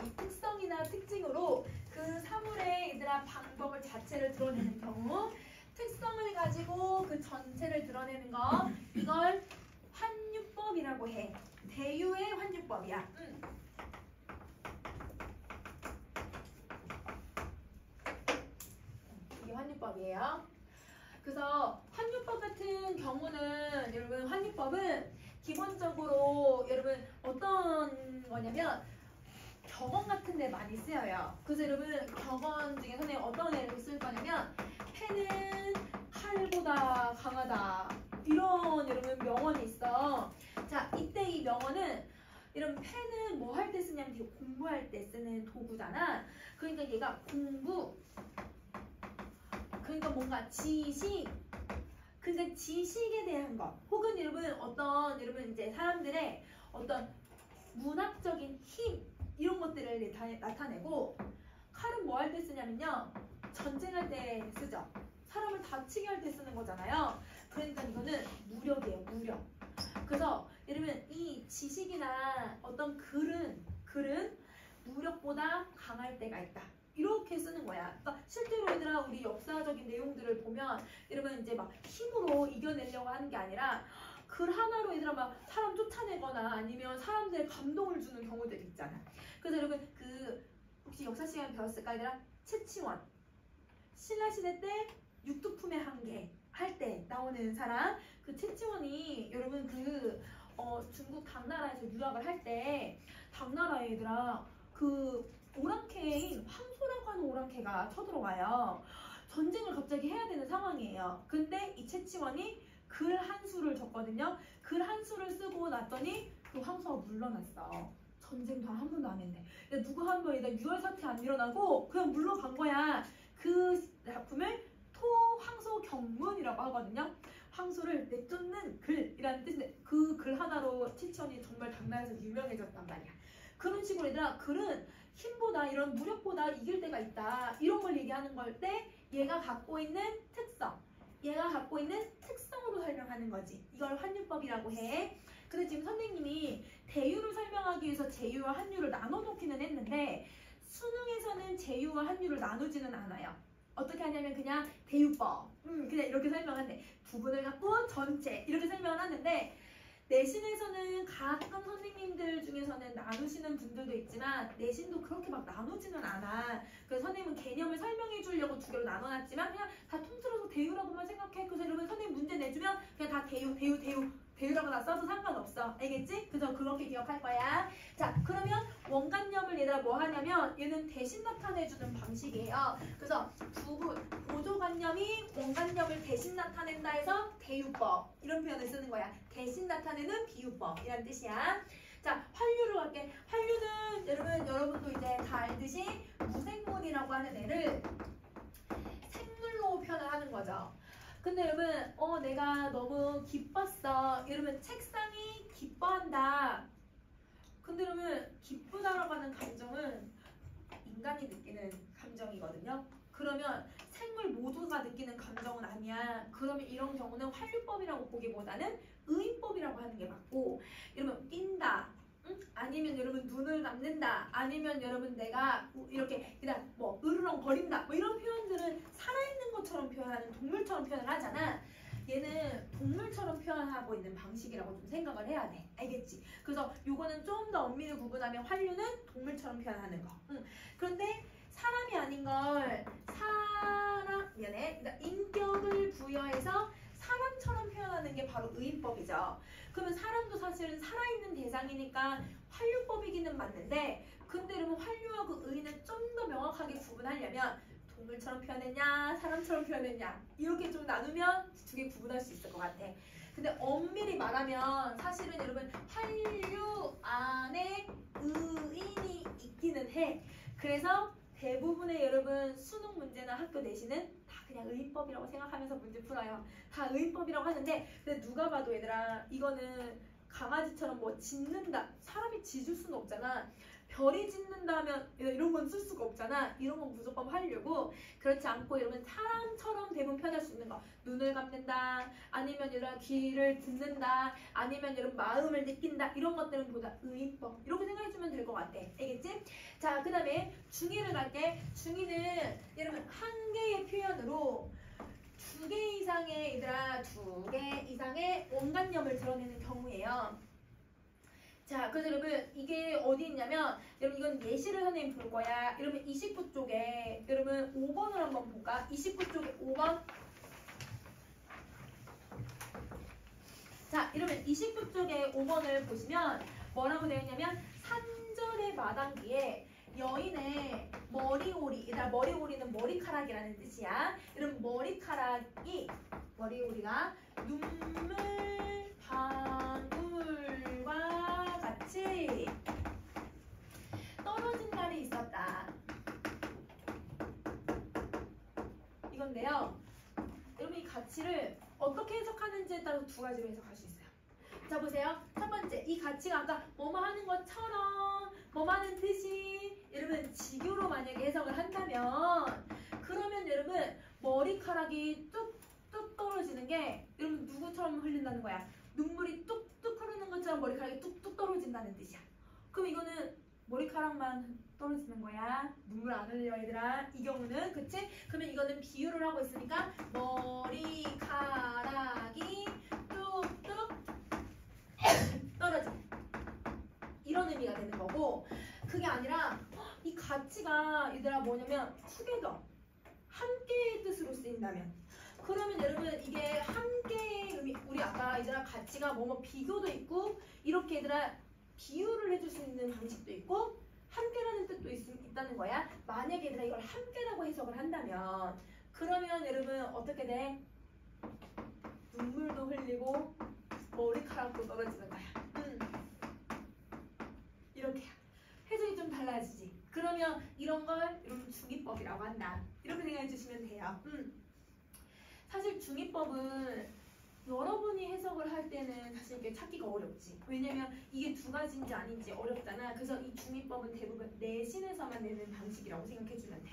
이 특성이나 특징으로 그 사물의 얘들아 방법을 자체를 드러내는 경우 특성을 가지고 그 전체를 드러내는 거 이걸 환유법이라고 해. 대유의 환유법이야. 이게 환유법이에요. 그래서 환유법 같은 경우는 여러분 환유법은 기본적으로 여러분 어떤 거냐면 격언 같은 데 많이 쓰여요. 그래서 여러분 격언 중에 선생님 어떤 애를 쓸 거냐면 패는 칼보다 강하다 이런 여러분 명언이 있어. 자, 이때 이 명언은 이런 패는 뭐 할 때 쓰냐면 되게 공부할 때 쓰는 도구잖아. 그러니까 얘가 그러니까 뭔가 지식, 그러니까 지식에 대한 것, 혹은 여러분 어떤 여러분 이제 사람들의 어떤 문학적인 힘 이런 것들을 나타내고, 칼은 뭐 할 때 쓰냐면요, 전쟁할 때 쓰죠. 사람을 다치게 할 때 쓰는 거잖아요. 그러니까 이거는 무력이에요, 무력. 그래서 여러분 이 지식이나 어떤 글은 무력보다 강할 때가 있다. 이렇게 쓰는 거야. 그러니까 실제로 얘들아 우리 역사적인 내용들을 보면 여러분 이제 막 힘으로 이겨내려고 하는 게 아니라 글 하나로 얘들아 막 사람 쫓아내거나 아니면 사람들의 감동을 주는 경우들이 있잖아. 그래서 여러분 그 혹시 역사 시간 배웠을까 얘들아? 채치원. 신라시대 때 육두품의 한계 할 때 나오는 사람, 그 채치원이 여러분 중국 당나라에서 유학을 할 때 당나라에 얘들아 그 오랑캐인 황소라고 하는 오랑캐가 쳐들어와요. 전쟁을 갑자기 해야 되는 상황이에요. 근데 이 채치원이 글 한 수를 적거든요. 글 한 수를 쓰고 났더니 그 황소가 물러났어. 전쟁도 한 번도 안 했네. 누구 한 번이다 유혈 사태 안 일어나고 그냥 물러간 거야. 그 작품을 토황소경문이라고 하거든요. 황소를 내쫓는 글이라는 뜻인데 그 글 하나로 채치원이 정말 당나라에서 유명해졌단 말이야. 그런 식으로 얘들아 글은 힘보다 이런 무력보다 이길 때가 있다. 이런 걸 얘기하는 걸 때 얘가 갖고 있는 특성, 얘가 갖고 있는 특성으로 설명하는 거지. 이걸 환유법이라고 해. 근데 지금 선생님이 대유를 설명하기 위해서 제유와 한유를 나눠놓기는 했는데 수능에서는 제유와 한유를 나누지는 않아요. 어떻게 하냐면 그냥 대유법, 그냥 이렇게 설명한대. 부분을 갖고 전체 이렇게 설명을 하는데 내신에서는 가끔 선생님들 중에서는 나누시는 분들도 있지만 내신도 그렇게 막 나누지는 않아. 그래서 선생님은 개념을 설명해 주려고 두 개로 나눠놨지만 그냥 다 통틀어서 대유라고만 생각해. 그래서 여러분 선생님 문제 내주면 그냥 다 대유라고 다 써도 상관없어. 알겠지? 그래서 그렇게 기억할 거야. 자, 그러면 원관념을 얘들아 뭐 하냐면 얘는 대신 나타내주는 방식이에요. 그래서 보조관념이 원관념을 대신 나타낸다 해서 대유법 이런 표현을 쓰는 거야. 대신 나타내는 비유법이라는 뜻이야. 자, 환류로 갈게. 환류는 여러분도 이제 다 알듯이 무생물이라고 하는 애를 생물로 표현을 하는 거죠. 근데 여러분 내가 너무 기뻤어. 여러분 책상이 기뻐한다. 근데 여러분 기쁘다라고 하는 감정은 인간이 느끼는 감정이거든요. 그러면 생물 모두가 느끼는 감정은 아니야. 그러면 이런 경우는 환류법이라고 보기보다는 의인법이라고 하는 게 맞고, 여러분 낀다, 아니면 여러분 눈을 감는다, 아니면 여러분 내가 이렇게 그냥 뭐 으르렁거린다, 뭐 이런 표현들은 살아있는 것처럼 표현하는 동물처럼 표현을 하잖아. 얘는 동물처럼 표현하고 있는 방식이라고 좀 생각을 해야 돼. 알겠지? 그래서 요거는 좀 더 엄밀히 구분하면 환류는 동물처럼 표현하는 거. 그런데 사람이 아닌 걸 그러니까 인격을 부여해서 사람처럼 표현하는 게 바로 의인법이죠. 그러면 사람도 사실은 살아있는 대상이니까 환류법이기는 맞는데, 근데 여러분 환류와 그 의인을 좀 더 명확하게 구분하려면 동물처럼 표현했냐 사람처럼 표현했냐 이렇게 좀 나누면 두 개 구분할 수 있을 것 같아. 근데 엄밀히 말하면 사실은 여러분 환류 안에 의인이 있기는 해. 그래서 대부분의 여러분 수능 문제나 학교 내신은 다 그냥 의인법이라고 생각하면서 문제 풀어요. 다 의인법이라고 하는데, 근데 누가 봐도 얘들아 이거는 강아지처럼 뭐 짖는다, 사람이 짖을 수는 없잖아. 별이 짖는다면 이런 건 쓸 수가 없잖아. 이런 건 무조건 하려고. 그렇지 않고 여러분 사람처럼 대부분 표현할 수 있는 거, 눈을 감는다, 아니면 여러분 귀를 듣는다, 아니면 여러분 마음을 느낀다, 이런 것들은 보다 의인법 이렇게 생각해주면 될 것 같아. 알겠지? 자, 그 다음에 중의를 갈게. 중의는 여러분 한 개의 표현으로 두 개 이상의 두 개 이상의 원관념을 드러내는 경우예요. 자, 그래서 여러분 이게 어디 있냐면, 여러분 이건 예시를 선생님 볼 거야. 여러분 29 쪽에 여러분 5번을 한번 볼까? 29 쪽에 5번. 자, 여러분 29 쪽에 5번을 보시면 뭐라고 되어 있냐면, 산절의 마당기에 여인의 머리오리, 얘들아 머리오리는 머리카락이라는 뜻이야. 여러분 머리오리가 눈물 방울과 같이 떨어진 날이 있었다. 이건 건데요. 여러분 이 가치를 어떻게 해석하는지에 따라서 두 가지로 해석할 수 있어요. 자 보세요. 첫 번째 이 가치가 아까 뭐뭐 하는 것처럼 뭐뭐 하는 듯이 여러분 직유로 만약에 해석을 한다면 그러면 여러분 머리카락이 뚝뚝 떨어지는 게 여러분 누구처럼 흘린다는 거야? 눈물이 뚝뚝 흐르는 것처럼 머리카락이 뚝뚝 떨어진다는 뜻이야. 그럼 이거는 머리카락만 떨어지는 거야. 눈물 안 흘려 얘들아. 이 경우는 그치? 그러면 이거는 비유를 하고 있으니까 머리카락이 뚝뚝 떨어져. 이런 의미가 되는 거고 그게 아니라 이 가치가 얘들아 뭐냐면 투게더 함께의 뜻으로 쓰인다면 그러면 여러분 이게 함께의 의미 우리 아까 얘들아 가치가 뭐뭐 비교도 있고 이렇게 얘들아 비유를 해줄 수 있는 방식도 있고 함께라는 뜻도 있다는 거야. 만약에 얘들아 이걸 함께라고 해석을 한다면 그러면 여러분 어떻게 돼? 눈물도 흘리고 머리카락도 떨어지는 거야. 이렇게 해석이 좀 달라지지. 그러면 이런 걸 여러분 중의법이라고 한다. 이렇게 생각해 주시면 돼요. 사실 중의법은 여러분이 해석을 할 때는 사실 이게 찾기가 어렵지. 왜냐면 이게 두 가지인지 아닌지 어렵잖아. 그래서 이 중의법은 대부분 내신에서만 내는 방식이라고 생각해 주면 돼.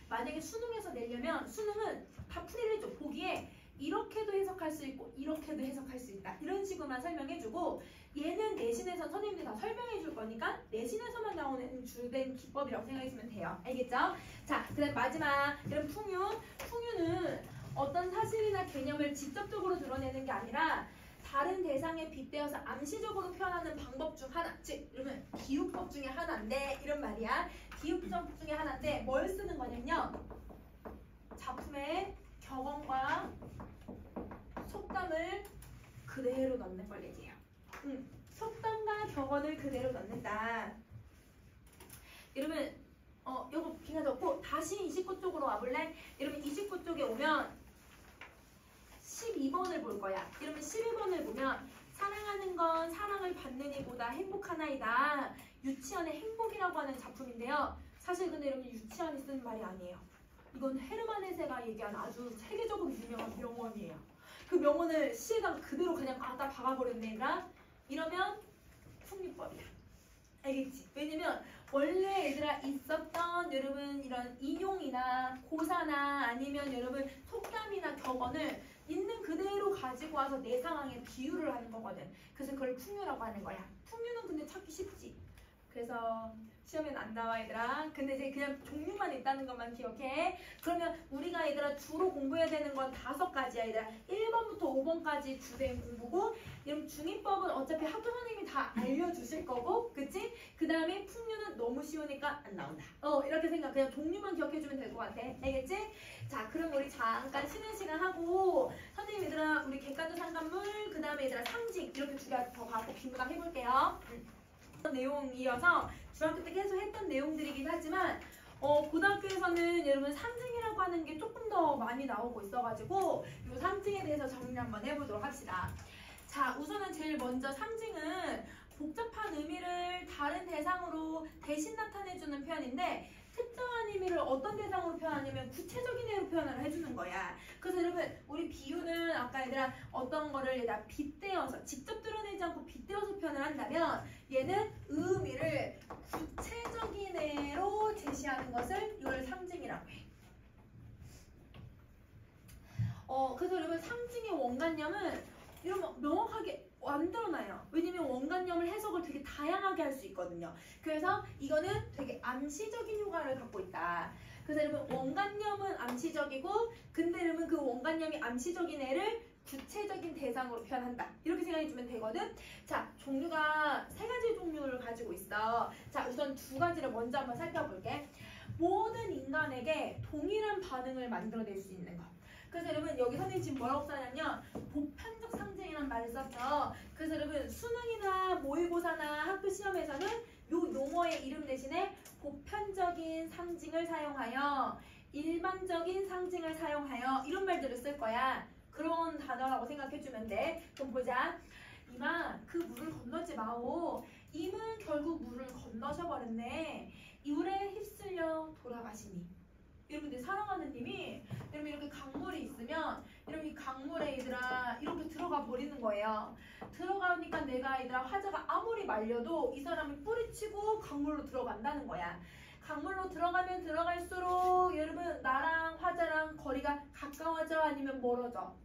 만약에 수능에서 내려면 수능은 다 풀이를 해줘. 보기에 이렇게도 해석할 수 있고 이렇게도 해석할 수 있다. 이런 식으로만 설명해주고 얘는 내신에서 선생님들이 다 설명해 줄 거니까 내신에서만 나오는 주된 기법이라고 생각해주면 돼요. 알겠죠? 자, 그 다음 마지막 이런 풍유. 풍유는 어떤 사실이나 개념을 직접적으로 드러내는 게 아니라 다른 대상에 빗대어서 암시적으로 표현하는 방법 중 하나. 즉, 이러면 기호법 중에 하나인데 이런 말이야. 기호법 중에 하나인데 뭘 쓰는 거냐면요. 작품의 격언과 속담을 그대로 넣는 걸 얘기해요. 속담과 격언을 그대로 넣는다. 여러분 요거 비가 졌고 다시 29 쪽으로 와볼래? 여러분 29 쪽에 오면 12번을 볼 거야. 이러면 12번을 보면 사랑하는 건 사랑을 받는 이보다 행복하나이다. 유치원의 행복이라고 하는 작품인데요. 사실 근데 여러분 유치원이 쓰는 말이 아니에요. 이건 헤르만 헤세가 얘기한 아주 세계적으로 유명한 명언이에요. 그 명언을 시에다가 그대로 그냥 갖다 박아버렸네 얘들아. 이러면 풍류법이야. 알겠지? 왜냐면 원래 얘들아 있었던 여러분 이런 인용이나 고사나 아니면 여러분 속담이나 격언을 있는 그대로 가지고 와서 내 상황에 비유를 하는 거거든. 그래서 그걸 풍류라고 하는 거야. 풍류는 근데 찾기 쉽지. 그래서 시험엔 안 나와 얘들아. 근데 이제 그냥 종류만 있다는 것만 기억해. 그러면 우리가 얘들아 주로 공부해야 되는 건 5가지야 얘들아. 1번부터 5번까지 주된 공부고 이런 중의법은 어차피 학교 선생님이 다 알려주실 거고 그치? 그 다음에 풍류는 너무 쉬우니까 안 나온다. 이렇게 생각. 그냥 종류만 기억해주면 될 것 같아. 알겠지? 자 그럼 우리 잠깐 쉬는 시간 하고 선생님 얘들아 우리 객관적 상관물 그 다음에 얘들아 상징 이렇게 두 개 더 갖고 비문학 해볼게요. 내용이어서 중학교 때 계속 했던 내용들이긴 하지만 고등학교에서는 여러분 상징이라고 하는 게 조금 더 많이 나오고 있어가지고 이 상징에 대해서 정리 한번 해보도록 합시다. 자 우선은 제일 먼저 상징은 복잡한 의미를 다른 대상으로 대신 나타내주는 표현인데 특정한 의미를 어떤 대상으로 표현하냐면 구체적인 의미로 표현을 해주는 거야. 그래서 여러분 우리 비유는 아까 얘들아 어떤 거를 얘들아 빗대어서 직접 드러내지 않고 빗대어서 표현을 한다면 얘는 의미를 구체적인 애로 제시하는 것을 이걸 상징이라고 해. 그래서 여러분 상징의 원관념은 이러면 명확하게 만들어놔요. 왜냐면 원관념을 해석을 되게 다양하게 할 수 있거든요. 그래서 이거는 되게 암시적인 효과를 갖고 있다. 그래서 여러분 원관념은 암시적이고 근데 여러분 그 원관념이 암시적인 애를 구체적인 대상으로 표현한다. 이렇게 생각해주면 되거든. 자 종류가 3가지 종류를 가지고 있어. 자 우선 2가지를 먼저 한번 살펴볼게. 모든 인간에게 동일한 반응을 만들어낼 수 있는 것. 그래서 여러분 여기 선생님 지금 뭐라고 써냐면 보편적 상징이라는 말을 썼죠. 그래서 여러분 수능이나 모의고사나 학교 시험에서는 요 용어의 이름 대신에 보편적인 상징을 사용하여 일반적인 상징을 사용하여 이런 말들을 쓸 거야. 그런 단어라고 생각해주면 돼. 그럼 보자. 이마 그 물을 건너지 마오. 임은 결국 물을 건너셔버렸네. 이울에 휩쓸려 돌아가시니. 여러분들 사랑하는 님이 여러분 이렇게 강물이 있으면 여러분 이 강물에 얘들아 이렇게 들어가 버리는 거예요. 들어가니까 내가 얘들아 화자가 아무리 말려도 이 사람이 뿌리치고 강물로 들어간다는 거야. 강물로 들어가면 들어갈수록 여러분 나랑 화자랑 거리가 가까워져 아니면 멀어져?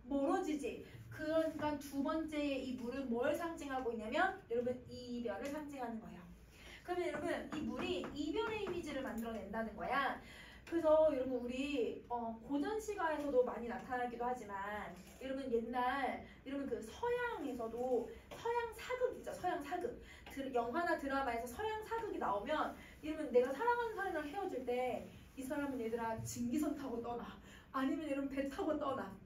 멀어지지. 그러니까 두 번째의 이 물은 뭘 상징하고 있냐면 여러분 이별을 상징하는 거예요. 그러면 여러분 이 물이 이별의 이미지를 만들어낸다는 거야. 그래서 여러분 우리 고전 시가에서도 많이 나타나기도 하지만 여러분 옛날 여러분 그 서양에서도 서양 사극 있죠. 서양 사극. 영화나 드라마에서 서양 사극이 나오면 여러분 내가 사랑하는 사람이랑 헤어질 때 이 사람은 얘들아 증기선 타고 떠나. 아니면 여러분 배 타고 떠나.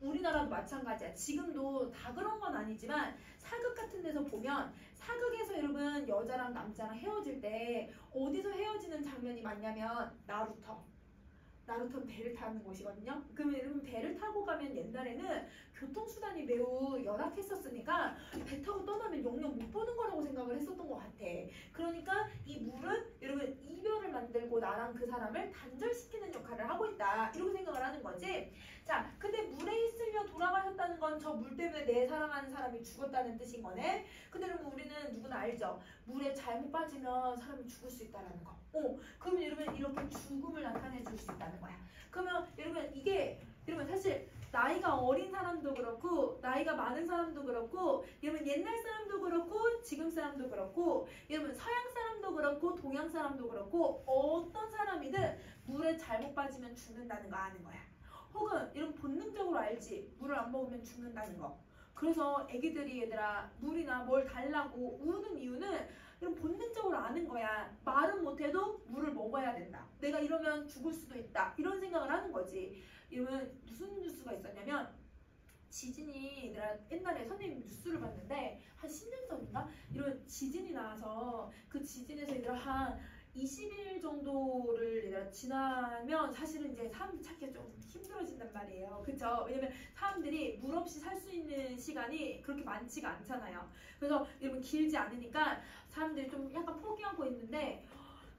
우리나라도 마찬가지야. 지금도 다 그런 건 아니지만 사극 같은 데서 보면 사극에서 여러분 여자랑 남자랑 헤어질 때 어디서 헤어지는 장면이 많냐면 나루터는 배를 타는 곳이거든요. 그러면 여러분 배를 타고 가면 옛날에는 교통수단이 매우 열악했었으니까 배 타고 떠나면 영영 못 보는 거라고 생각을 했었던 것 같아. 그러니까 이 물은 여러분 이별을 만들고 나랑 그 사람을 단절시키는 역할을 하고 있다. 이렇게 생각을 하는 거지. 자, 근데 물에 있으려 돌아가셨다는 건 저 물 때문에 내 사랑하는 사람이 죽었다는 뜻인 거네. 근데 여러분 우리는 누구나 알죠. 물에 잘못 빠지면 사람이 죽을 수 있다는 거. 그러면 여러분 이렇게 죽음을 나타내 줄 수 있다는 거야. 그러면 여러분 이게 여러분 사실 나이가 어린 사람도 그렇고 나이가 많은 사람도 그렇고 여러분 옛날 사람도 그렇고 지금 사람도 그렇고 여러분 서양 사람도 그렇고 동양 사람도 그렇고 어떤 사람이든 물에 잘못 빠지면 죽는다는 거 아는 거야. 혹은 여러분 본능적으로 알지. 물을 안 먹으면 죽는다는 거. 그래서 애기들이 얘들아 물이나 뭘 달라고 우는 이유는 이런 본능적으로 아는 거야. 말은 못해도 물을 먹어야 된다. 내가 이러면 죽을 수도 있다. 이런 생각을 하는 거지. 이러면 무슨 뉴스가 있었냐면 지진이 얘들아 옛날에 선생님 뉴스를 봤는데 한 10년 전인가? 이런 지진이 나서 그 지진에서 얘들아 한 20일 정도를 얘들아 지나면 사실은 이제 사람들 찾기가 좀 힘들어진단 말이에요. 그쵸? 왜냐면 사람들이 물 없이 살 수 있는 시간이 그렇게 많지가 않잖아요. 그래서 여러분 길지 않으니까 사람들이 좀 약간 포기하고 있는데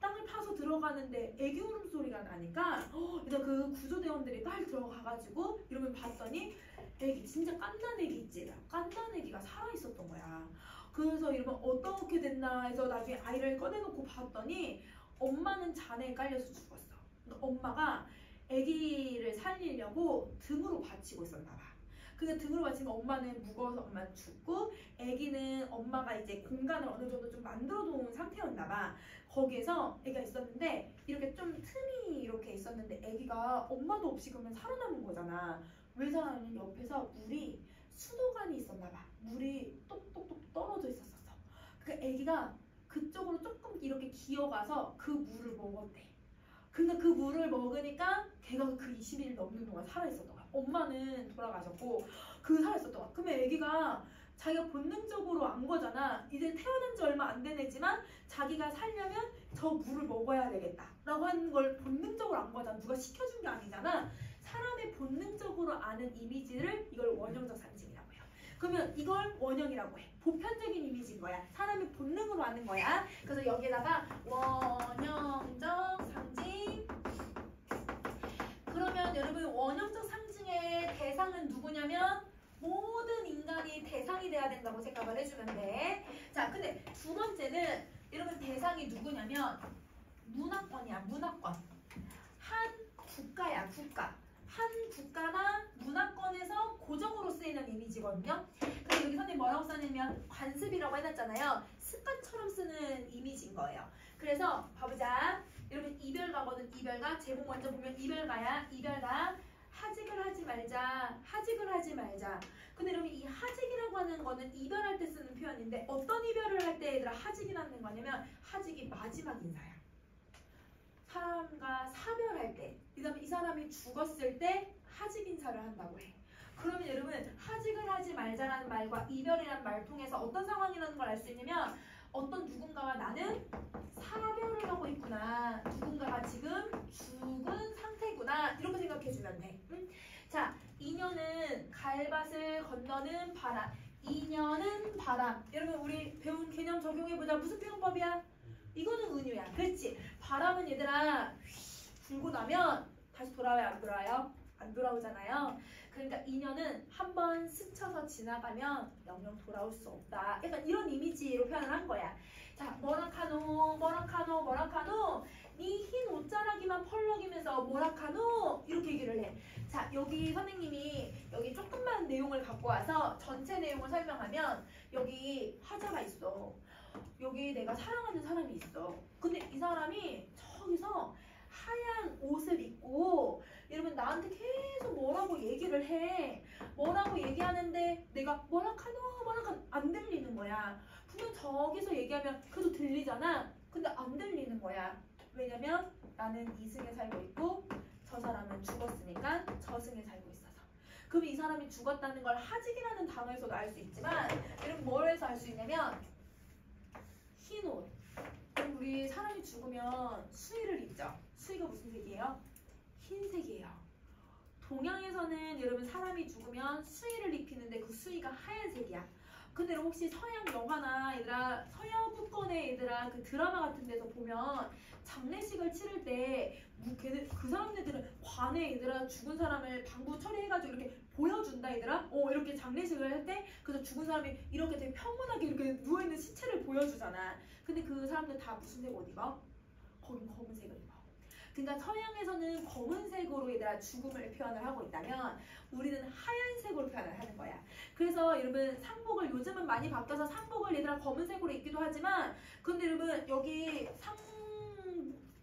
땅을 파서 들어가는데 애기 울음소리가 나니까 일단 그 구조대원들이 빨리 들어가가지고 이러면 봤더니 애기 진짜 깐난 애기 있지? 깐난 애기가 살아있었던 거야. 그래서 이러면 어떻게 됐나 해서 나중에 아이를 꺼내놓고 봤더니 엄마는 잔해에 깔려서 죽었어. 엄마가 아기를 살리려고 등으로 받치고 있었나 봐. 그러니까 등으로 받치면 엄마는 무거워서 엄마는 죽고 아기는 엄마가 이제 공간을 어느 정도 좀 만들어 놓은 상태였나 봐. 거기에서 아기가 있었는데 이렇게 좀 틈이 이렇게 있었는데 아기가 엄마도 없이 그러면 살아남은 거잖아. 왜 살아남냐면 옆에서 물이 수도관이 있었나 봐. 물이 똑똑똑 떨어져 있었어. 그 아기가 그쪽으로 조금 이렇게 기어가서 그 물을 먹었대. 근데 그 물을 먹으니까 걔가 그 20일 넘는 동안 살아있었던 거야. 엄마는 돌아가셨고 그 살아있었던 거야. 그러면 아기가 자기가 본능적으로 안 거잖아. 이제 태어난 지 얼마 안 된 애지만 자기가 살려면 저 물을 먹어야 되겠다 라고 하는 걸 본능적으로 안 거잖아. 누가 시켜준 게 아니잖아. 사람의 본능적으로 아는 이미지를 이걸 원형적 상징이라고 해요. 그러면 이걸 원형이라고 해. 보편적인 이미지인 거야. 사람이 본능으로 아는 거야. 그래서 여기에다가 원형적 상징. 그러면 여러분 원형적 상징의 대상은 누구냐면 모든 인간이 대상이 돼야 된다고 생각을 해주면 돼. 자, 근데 두 번째는 여러분 대상이 누구냐면 문화권이야. 문화권. 한 국가야. 국가. 한 국가나 문화권에서 고정으로 쓰이는 이미지거든요. 그래서 여기 선생님 뭐라고 썼냐면 관습이라고 해놨잖아요. 습관처럼 쓰는 이미지인 거예요. 그래서 봐보자. 여러분 이별가거든. 이별가. 제목 먼저 보면 이별가야. 이별가. 하직을 하지 말자. 하직을 하지 말자. 근데 여러분 이 하직이라고 하는 거는 이별할 때 쓰는 표현인데 어떤 이별을 할 때 얘들아 하직이라는 거냐면 하직이 마지막 인사야. 사람과 사별할 때, 그다음에 이 사람이 죽었을 때 하직 인사를 한다고 해. 그러면 여러분 하직을 하지 말자라는 말과 이별이라는 말 통해서 어떤 상황이라는 걸 알 수 있냐면 어떤 누군가와 나는 사별을 하고 있구나. 누군가가 지금 죽은 상태구나. 이렇게 생각해주면 돼. 응? 자, 인연은 갈밭을 건너는 바람. 인연은 바람. 여러분 우리 배운 개념 적용해보자. 무슨 표현법이야? 이거는 은유야. 그렇지? 바람은 얘들아 불고 나면 다시 돌아와요, 안 돌아와요? 안 돌아오잖아요. 그러니까 인연은 한번 스쳐서 지나가면 영영 돌아올 수 없다. 약간 이런 이미지로 표현을 한 거야. 자, 뭐라카노, 뭐라카노, 뭐라카노. 네 흰 옷자락이만 펄럭이면서 뭐라카노 이렇게 얘기를 해. 자, 여기 선생님이 여기 조금만 내용을 갖고 와서 전체 내용을 설명하면 여기 화자가 있어. 여기 내가 사랑하는 사람이 있어. 근데 이 사람이 저기서 하얀 옷을 입고 여러분 나한테 계속 뭐라고 얘기를 해. 뭐라고 얘기하는데 내가 뭐라카노 뭐라카노 안 들리는 거야. 분명 저기서 얘기하면 그래도 들리잖아. 근데 안 들리는 거야. 왜냐면 나는 2승에 살고 있고 저 사람은 죽었으니까 저승에 살고 있어서. 그럼 이 사람이 죽었다는 걸 하직이라는 단어에서도 알 수 있지만 여러분 뭘 해서 알 수 있냐면 흰 옷. 우리 사람이 죽으면 수의를 입죠. 수의가 무슨 색이에요? 흰색이에요. 동양에서는 여러분 사람이 죽으면 수의를 입히는데 그 수의가 하얀색이야. 근데 혹시 서양 영화나 얘들아 서양권의 얘들아 그 드라마 같은 데서 보면 장례식을 치를 때 그 사람들은 관에 얘들아 죽은 사람을 방부 처리해가지고 이렇게 보여준다 얘들아. 이렇게 장례식을 할 때 그래서 죽은 사람이 이렇게 되게 평온하게 이렇게 누워있는 시체를 보여주잖아. 근데 그 사람들 다 무슨 색 옷 입어? 거긴 검은색을 입어. 그러니까 서양에서는 검은색으로 얘들아 죽음을 표현을 하고 있다면 우리는 하얀색으로 표현을 하는 거야. 그래서 여러분 상복을 요즘은 많이 바뀌어서 상복을 얘들아 검은색으로 입기도 하지만 근데 여러분 여기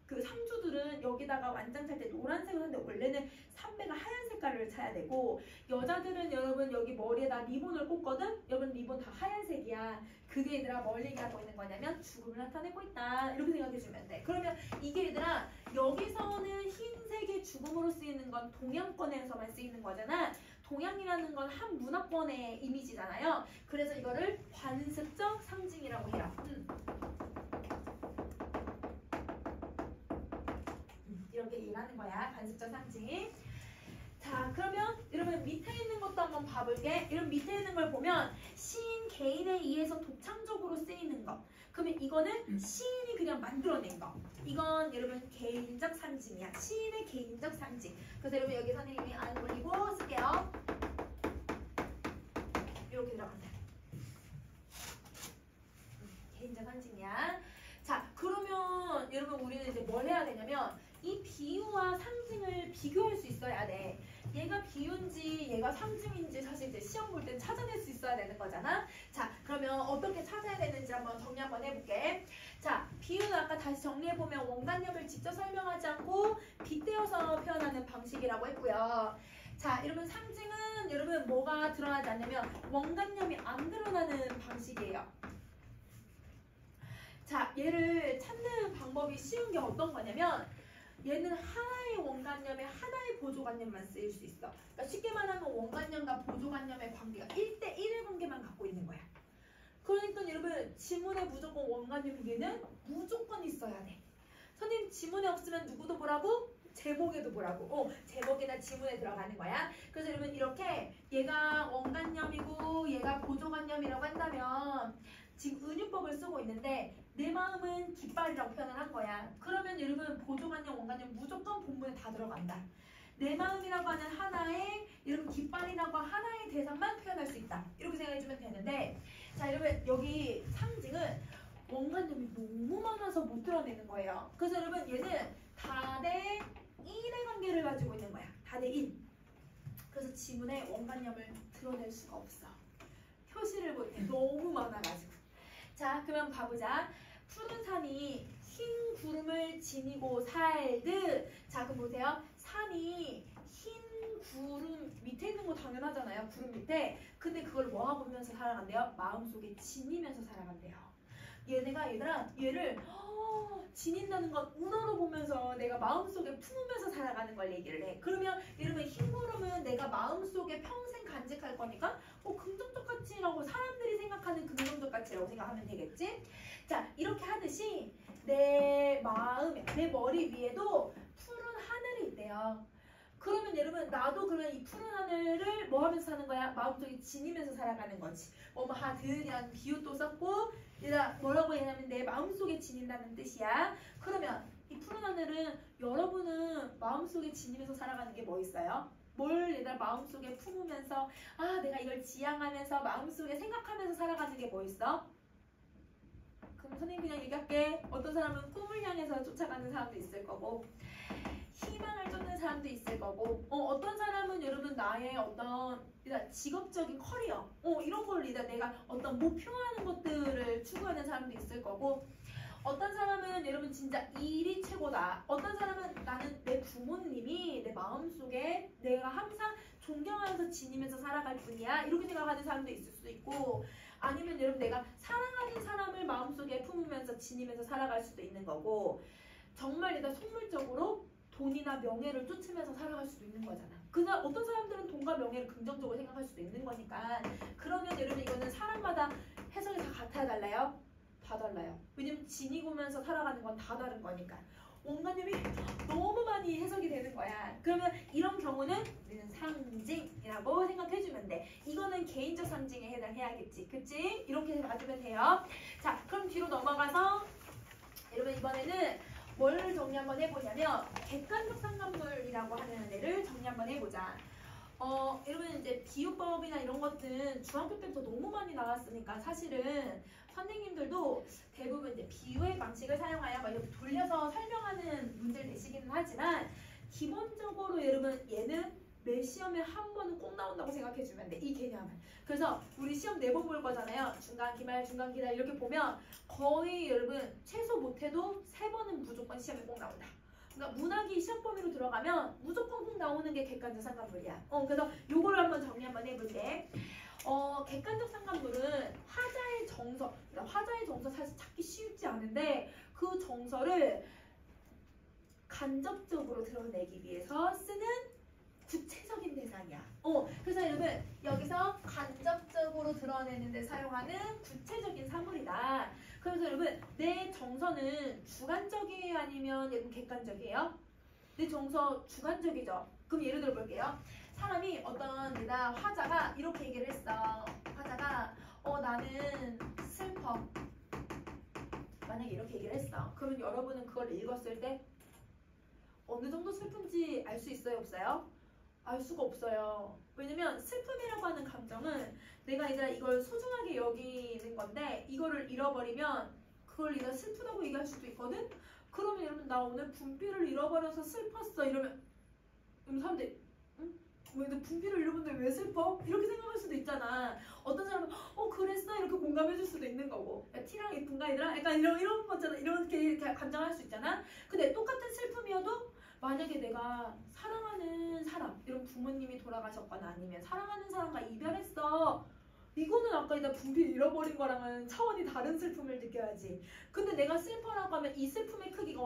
그 상주들은 여기다가 완장 찰 때 노란색을 하는데 원래는 삼배가 하얀 색깔을 차야 되고 여자들은 여러분 여기 머리에다 리본을 꽂거든? 여러분 리본 다 하얀색이야. 그게 얘들아 뭘 얘기하고 있는 거냐면 죽음을 나타내고 있다. 이렇게 생각해 주면 돼. 그러면 이게 얘들아 여기서는 흰색의 죽음으로 쓰이는 건 동양권에서만 쓰이는 거잖아. 동양이라는 건 한 문화권의 이미지잖아요. 그래서 이거를 관습적 상징이라고 해요. 이렇게 얘기하는 거야. 관습적 상징. 자, 그러면 여러분 밑에 있는 것도 한번 봐볼게. 여러분 밑에 있는 걸 보면 시인 개인에 의해서 독창적으로 쓰이는 것. 그러면 이거는 시인이 그냥 만들어낸 거. 이건 여러분 개인적 상징이야. 시인의 개인적 상징. 그래서 여러분 여기 선생님이 안 올리고 쓸게요. 이렇게 들어간다. 개인적 상징이야. 자, 그러면 여러분 우리는 이제 뭘 해야 되냐면 이 비유와 상징을 비교할 수 있어야 돼. 얘가 비유인지 얘가 상징인지 사실 이제 시험 볼 때 찾아낼 수 있어야 되는 거잖아. 자, 그러면 어떻게 찾아야 되는지 한번 정리 한번 해볼게. 자, 비유는 아까 다시 정리해보면 원관념을 직접 설명하지 않고 빗대어서 표현하는 방식이라고 했고요. 자, 여러분 상징은 여러분 뭐가 드러나지 않냐면 원관념이 안 드러나는 방식이에요. 자, 얘를 찾는 방법이 쉬운 게 어떤 거냐면 얘는 하나의 원관념에 하나의 보조관념만 쓰일 수 있어. 그러니까 쉽게 말하면 원관념과 보조관념의 관계가 1대1의 관계만 갖고 있는 거야. 그러니까 여러분 지문에 무조건 원관념에는 무조건 있어야 돼. 선생님 지문에 없으면 누구도 보라고? 제목에도 보라고. 제목에다 지문에 들어가는 거야. 그래서 여러분 이렇게 얘가 원관념이고 얘가 보조관념이라고 한다면 지금 은유법을 쓰고 있는데 내 마음은 깃발이라고 표현을 한 거야. 그러면 여러분 보조관념, 원관념 무조건 본문에 다 들어간다. 내 마음이라고 하는 하나의 여러분 깃발이라고 하나의 대상만 표현할 수 있다. 이렇게 생각해주면 되는데 자 여러분 여기 상징은 원관념이 너무 많아서 못 드러내는 거예요. 그래서 여러분 얘는 다대 1의 관계를 가지고 있는 거야. 다대 1. 그래서 지문에 원관념을 드러낼 수가 없어. 표시를 볼 때 너무 많아가지고. 자 그러면 가보자. 푸른 산이 흰 구름을 지니고 살듯. 자 그럼 보세요. 산이 흰 구름 밑에 있는 거 당연하잖아요. 구름 밑에. 근데 그걸 뭐 보면서 살아간대요? 마음속에 지니면서 살아간대요. 얘들아 얘를 지닌다는 건 운어로 보면서 내가 마음속에 품으면서 살아가는 걸 얘기를 해. 그러면 여러분 흰 구름은 내가 마음속에 평생 간직할 거니까 긍정적 가치라고 사람들이 생각하는 긍정적 가치라고 생각하면 되겠지? 자 이렇게 하듯이 내 마음에 내 머리 위에도 푸른 하늘이 있대요. 그러면 여러분 나도 그러면 이 푸른 하늘을 뭐 하면서 사는 거야? 마음속에 지니면서 살아가는 거지. 하들이라는 비유도 썼고 얘가 뭐라고 했냐면 내 마음속에 지닌다는 뜻이야. 그러면 이 푸른 하늘은 여러분은 마음속에 지니면서 살아가는 게 뭐 있어요? 뭘 얘들아 마음속에 품으면서 내가 이걸 지향하면서 마음속에 생각하면서 살아가는 게 뭐 있어? 그럼 선생님 그냥 얘기할게. 어떤 사람은 꿈을 향해서 쫓아가는 사람도 있을 거고 희망을 쫓는 사람도 있을 거고 어떤 사람은 여러분 나의 어떤 직업적인 커리어 이런 걸 내가 어떤 목표하는 것들을 추구하는 사람도 있을 거고 어떤 사람은 여러분 진짜 일이 최고다. 어떤 사람은 나는 내 부모님이 내 마음속에 내가 항상 존경하면서 지니면서 살아갈 뿐이야. 이렇게 생각하는 사람도 있을 수도 있고 아니면 여러분 내가 사랑하는 사람을 마음속에 품으면서 지니면서 살아갈 수도 있는 거고 정말 내가 속물적으로 돈이나 명예를 쫓으면서 살아갈 수도 있는 거잖아. 그냥 어떤 사람들은 돈과 명예를 긍정적으로 생각할 수도 있는 거니까 그러면 여러분 이거는 사람마다 해석이 다 같아야 달라요? 다 달라요. 왜냐면 지니고면서 살아가는 건 다 다른 거니까. 온가님이 너무 많이 해석이 되는 거야. 그러면 이런 경우는 우리는 상징이라고 생각해주면 돼. 이거는 개인적 상징에 해당해야겠지. 그치? 이렇게 봐주면 돼요. 자, 그럼 뒤로 넘어가서 여러분 이번에는 뭘 정리 한번 해보냐면 객관적 상관물이라고 하는 애를 정리 한번 해보자. 여러분 이제 비유법이나 이런 것들은 중학교 때부터 너무 많이 나왔으니까 사실은 선생님들도 대부분 이제 비유의 방식을 사용하여 막 이렇게 돌려서 설명하는 문제를 내시기는 하지만 기본적으로 여러분 얘는 매 시험에 한 번은 꼭 나온다고 생각해주면 돼. 이 개념은. 그래서 우리 시험 4번 볼 거잖아요. 중간, 기말, 중간, 기말 이렇게 보면 거의 여러분 최소 못해도 3번은 무조건 시험에 꼭 나온다. 그러니까 문학이 시험 범위로 들어가면 무조건 꼭 나오는 게 객관적 상관물이야. 그래서 요거를 한번 정리 한번 해볼게. 객관적 상관물은 화자의 정서, 그러니까 화자의 정서 사실 찾기 쉽지 않은데 그 정서를 간접적으로 드러내기 위해서 쓰는 구체적인 대상이야. 그래서 여러분 여기서 간접적으로 드러내는 데 사용하는 구체적인 사물이다. 그래서 여러분 내 정서는 주관적이에요? 아니면 여러분 객관적이에요? 내 정서 주관적이죠? 그럼 예를 들어 볼게요. 사람이 어떤 내가 화자가 이렇게 얘기를 했어. 화자가 나는 슬퍼. 만약에 이렇게 얘기를 했어. 그러면 여러분은 그걸 읽었을 때 어느 정도 슬픈지 알 수 있어요? 없어요? 알 수가 없어요. 왜냐면 슬픔이라고 하는 감정은 내가 이제 이걸 소중하게 여기는 건데 이거를 잃어버리면 그걸 내가 슬프다고 얘기할 수도 있거든? 그러면 여러분 나 오늘 분필을 잃어버려서 슬펐어 이러면 사람들이 응? 왜 너 분필을 잃어버렸는데 왜 슬퍼? 이렇게 생각할 수도 있잖아. 어떤 사람은 그랬어? 이렇게 공감해줄 수도 있는 거고 야 티랑 예쁜가 얘들아? 약간 이런 거잖아. 이렇게 감정할 수 있잖아. 근데 똑같은 슬픔이어도 만약에 내가 사랑하는 사람, 이런 부모님이 돌아가셨거나 아니면 사랑하는 사람과 이별했어. 이거는 아까 나 분필 잃어버린 거랑은 차원이 다른 슬픔을 느껴야지. 근데 내가 슬퍼라고 하면 이 슬픔의 크기가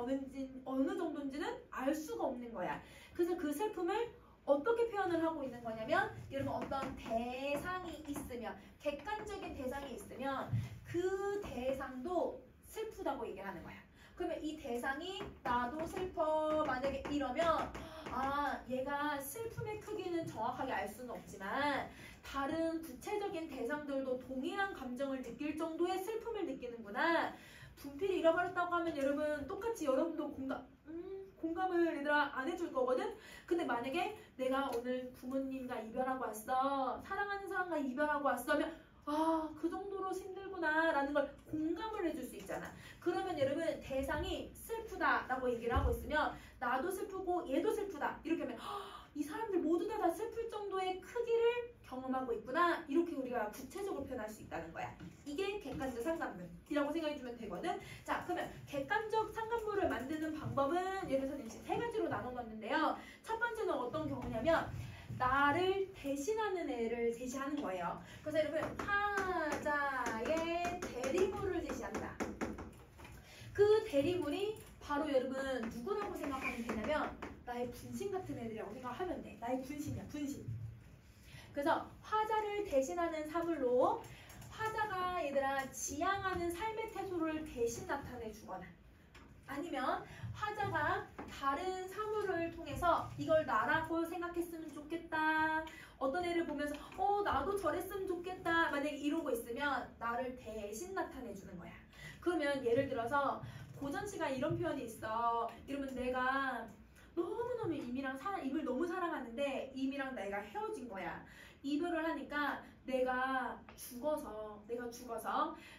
어느 정도인지는 알 수가 없는 거야. 그래서 그 슬픔을 어떻게 표현을 하고 있는 거냐면 여러분 어떤 대상이 있으면 객관적인 대상이 있으면 그 대상도 슬프다고 얘기를 하는 거야. 그러면 이 대상이 나도 슬퍼 만약에 이러면 얘가 슬픔의 크기는 정확하게 알 수는 없지만 다른 구체적인 대상들도 동일한 감정을 느낄 정도의 슬픔을 느끼는구나. 분필이 잃어버렸다고 하면 여러분 똑같이 여러분도 공감을 얘들아 안 해줄 거거든? 근데 만약에 내가 오늘 부모님과 이별하고 왔어. 사랑하는 사람과 이별하고 왔어. 하면 그 정도로 힘들구나 라는 걸 공감을 해줄 수 있잖아. 그러면 여러분 대상이 슬프다 라고 얘기를 하고 있으면 나도 슬프고 얘도 슬프다 이렇게 하면 이 사람들 모두 다 슬플 정도의 크기를 경험하고 있구나. 이렇게 우리가 구체적으로 표현할 수 있다는 거야. 이게 객관적 상관물이라고 생각해주면 되거든. 자, 그러면 객관적 상관물을 만드는 방법은 예를 들어서 이제 3가지로 나눠봤는데요. 첫 번째는 어떤 경우냐면 나를 대신하는 애를 제시하는 거예요. 그래서 여러분 화자의 대리물을 제시한다. 그 대리물이 바로 여러분 누구라고 생각하면 되냐면 나의 분신 같은 애들이라고 생각하면 돼. 나의 분신이야, 분신. 그래서 화자를 대신하는 사물로 화자가 얘들아 지향하는 삶의 태도를 대신 나타내 주거나 아니면 화자가 다른 사물을 통해서 이걸 나라고 생각했으면 좋겠다. 어떤 애를 보면서 나도 저랬으면 좋겠다. 만약에 이러고 있으면 나를 대신 나타내 주는 거야. 그러면 예를 들어서 고전시가 이런 표현이 있어. 이러면 내가 너무너무 이미를 너무 사랑하는데 이미랑 내가 헤어진 거야. 이별을 하니까 내가 죽어서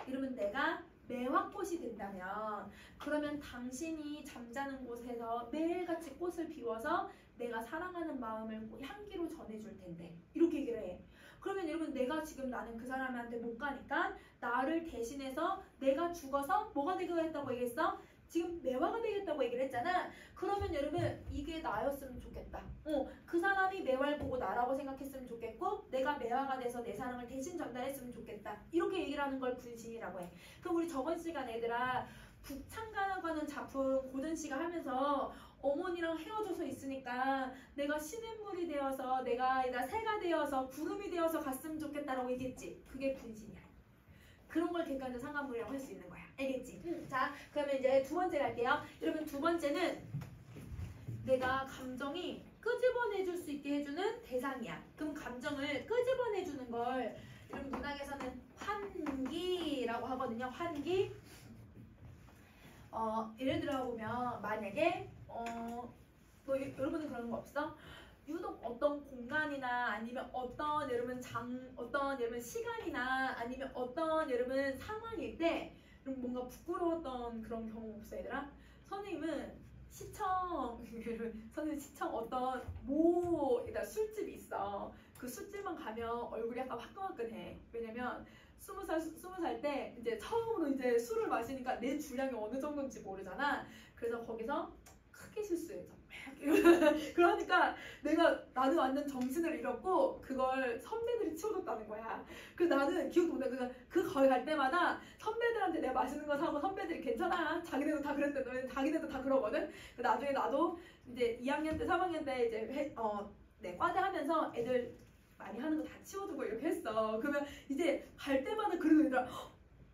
이러면 내가 매화꽃이 된다면 그러면 당신이 잠자는 곳에서 매일같이 꽃을 피워서 내가 사랑하는 마음을 향기로 전해줄 텐데 이렇게 얘기를 해. 그러면 여러분 내가 지금 나는 그 사람한테 못 가니까 나를 대신해서 내가 죽어서 뭐가 되겠다고 얘기했어? 지금 매화가 되겠다고 얘기를 했잖아. 그러면 여러분 이게 나였으면 좋겠다. 그 사람이 매화를 보고 나라고 생각했으면 좋겠고 내가 매화가 돼서 내 사랑을 대신 전달했으면 좋겠다. 이렇게 얘기를 하는 걸 분신이라고 해. 그럼 우리 저번 시간에 얘들아 북창가라고 하는 작품 고전시가 하면서 어머니랑 헤어져서 있으니까 내가 시냇물이 되어서 내가 새가 되어서 구름이 되어서 갔으면 좋겠다라고 얘기했지. 그게 분신이야. 그런 걸 객관적 상관문이라고 할 수 있는 거야. 알겠지? 자, 그러면 이제 두 번째 갈게요. 여러분 두 번째는 내가 감정이 끄집어내줄 수 있게 해주는 대상이야. 그럼 감정을 끄집어내주는 걸 여러분 문학에서는 환기라고 하거든요. 환기. 예를 들어 보면 만약에 뭐 여러분은 그런 거 없어? 유독 어떤 공간이나 아니면 어떤 여러분 시간이나 아니면 어떤 여러분 상황일 때 뭔가 부끄러웠던 그런 경험 없어 얘들아? 선생님은 선생님 시청 어떤 술집이 있어. 그 술집만 가면 얼굴이 약간 화끈화끈해. 왜냐면 20살 때 이제 처음으로 이제 술을 마시니까 내 주량이 어느 정도인지 모르잖아. 그래서 거기서 크게 실수해서 그러니까 나는 완전 정신을 잃었고 그걸 선배들이 치워줬다는 거야. 그래서 나는 기억도 못해. 그래서 거기 갈 때마다 선배들한테 내가 맛있는 거 사고 선배들이 괜찮아. 자기네도 다 그랬대. 자기네도 다 그러거든. 나중에 나도 이제 2학년 때 3학년 때 이제 과대 하면서 애들 많이 하는 거 다 치워주고 이렇게 했어. 그러면 이제 갈 때마다 그러는 얘들아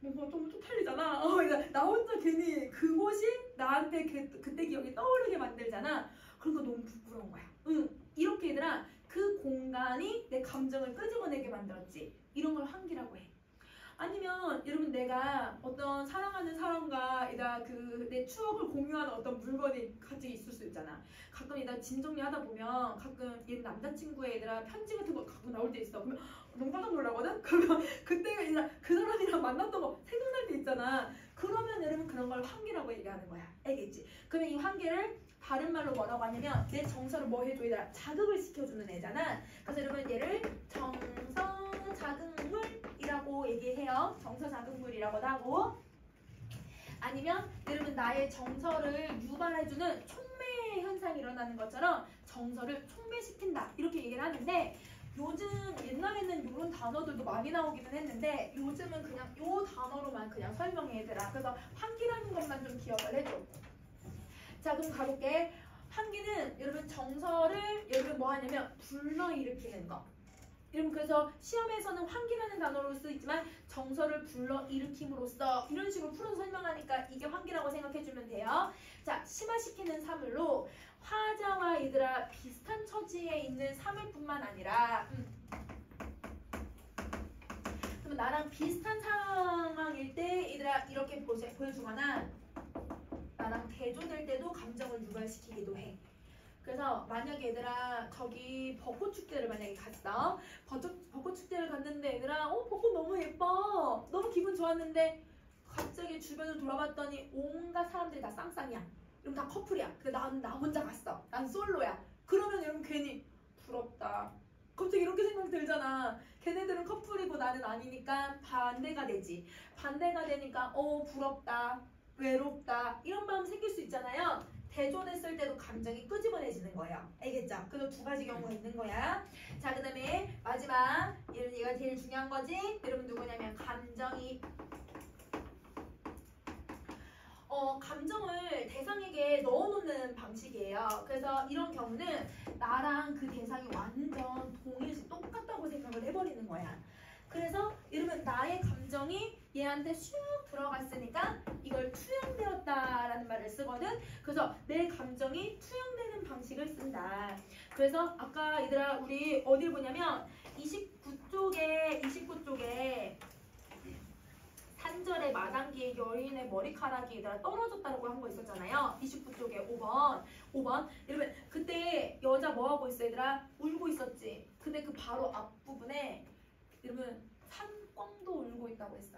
뭔가 좀 쪽팔리잖아. 나 혼자 괜히 그곳이 나한테 그때 기억이 떠오르게 만들잖아. 그러니까 너무 부끄러운 거야. 이렇게 얘들아 그 공간이 내 감정을 끄집어내게 만들었지. 이런 걸 환기라고 해. 아니면 여러분 내가 어떤 사랑하는 사람과 내 추억을 공유하는 어떤 물건이 같이 있을 수 있잖아. 가끔 짐 정리하다 보면 가끔 얘 남자친구의 얘들아 편지 같은 거 갖고 나올 때 있어. 그러면 너무 깜짝 놀라거든? 그러면 그때 그 사람이랑 만났던 거 생각날 때 있잖아. 그러면 여러분 그런 걸 환기라고 얘기하는 거야. 알겠지? 그러면 이 환기를 다른 말로 뭐라고 하냐면 내 정서를 뭐 해줘? 얘들아 자극을 시켜주는 애잖아. 그래서 여러분 얘를 정서 자극물이라고 얘기해요. 정서 자극물이라고도 하고 아니면 여러분 나의 정서를 유발해주는 촉매 현상이 일어나는 것처럼 정서를 촉매시킨다 이렇게 얘기를 하는데 요즘 옛날에는 이런 단어들도 많이 나오기는 했는데 요즘은 그냥 요 단어로만 그냥 설명해 얘들아. 그래서 환기라는 것만 좀 기억을 해줘. 자 그럼 가볼게. 환기는 여러분 정서를 여러분 뭐 하냐면 불러일으키는 거. 여러분 그래서 시험에서는 환기라는 단어로 쓰이지만 정서를 불러일으킴으로써 이런 식으로 풀어서 설명하니까 이게 환기라고 생각해주면 돼요. 자 심화시키는 사물로 화자와 얘들아 비슷한 처지에 있는 사물뿐만 아니라 그럼 나랑 비슷한 상황일 때 얘들아 이렇게 보여주거나 나랑 대조될 때도 감정을 유발시키기도 해. 그래서 만약에 얘들아 저기 벚꽃 축제를 만약에 갔어. 벚꽃 축제를 갔는데 얘들아 벚꽃 너무 예뻐. 너무 기분 좋았는데 갑자기 주변을 돌아봤더니 온갖 사람들이 다 쌍쌍이야. 그럼 다 커플이야. 근데 나 혼자 갔어. 난 솔로야. 그러면 여러분 괜히 부럽다. 갑자기 이렇게 생각 들잖아. 걔네들은 커플이고 나는 아니니까 반대가 되지. 반대가 되니까 부럽다. 외롭다. 이런 마음 생길 수 있잖아요. 대존했을 때도 감정이 끄집어내지는 거예요. 알겠죠? 그래서 두 가지 경우가 있는 거야. 자, 그 다음에 마지막 얘가 제일 중요한 거지. 여러분 누구냐면 감정이 감정을 대상에게 넣어놓는 방식이에요. 그래서 이런 경우는 나랑 그 대상이 완전 동일시 똑같다고 생각을 해버리는 거야. 그래서 여러분 나의 감정이 얘한테 슉 들어갔으니까 이걸 투영되었다라는 말을 쓰거든. 그래서 내 감정이 투영되는 방식을 쓴다. 그래서 아까 얘들아 우리 어딜 보냐면 29쪽에 3절에 마당기에 여인의 머리카락이 얘들아 떨어졌다고 한 거 있었잖아요. 29쪽에 5번. 여러분 그때 여자 뭐 하고 있어 얘들아? 울고 있었지. 근데 그 바로 앞부분에 여러분 산꿩도 울고 있다고 했어.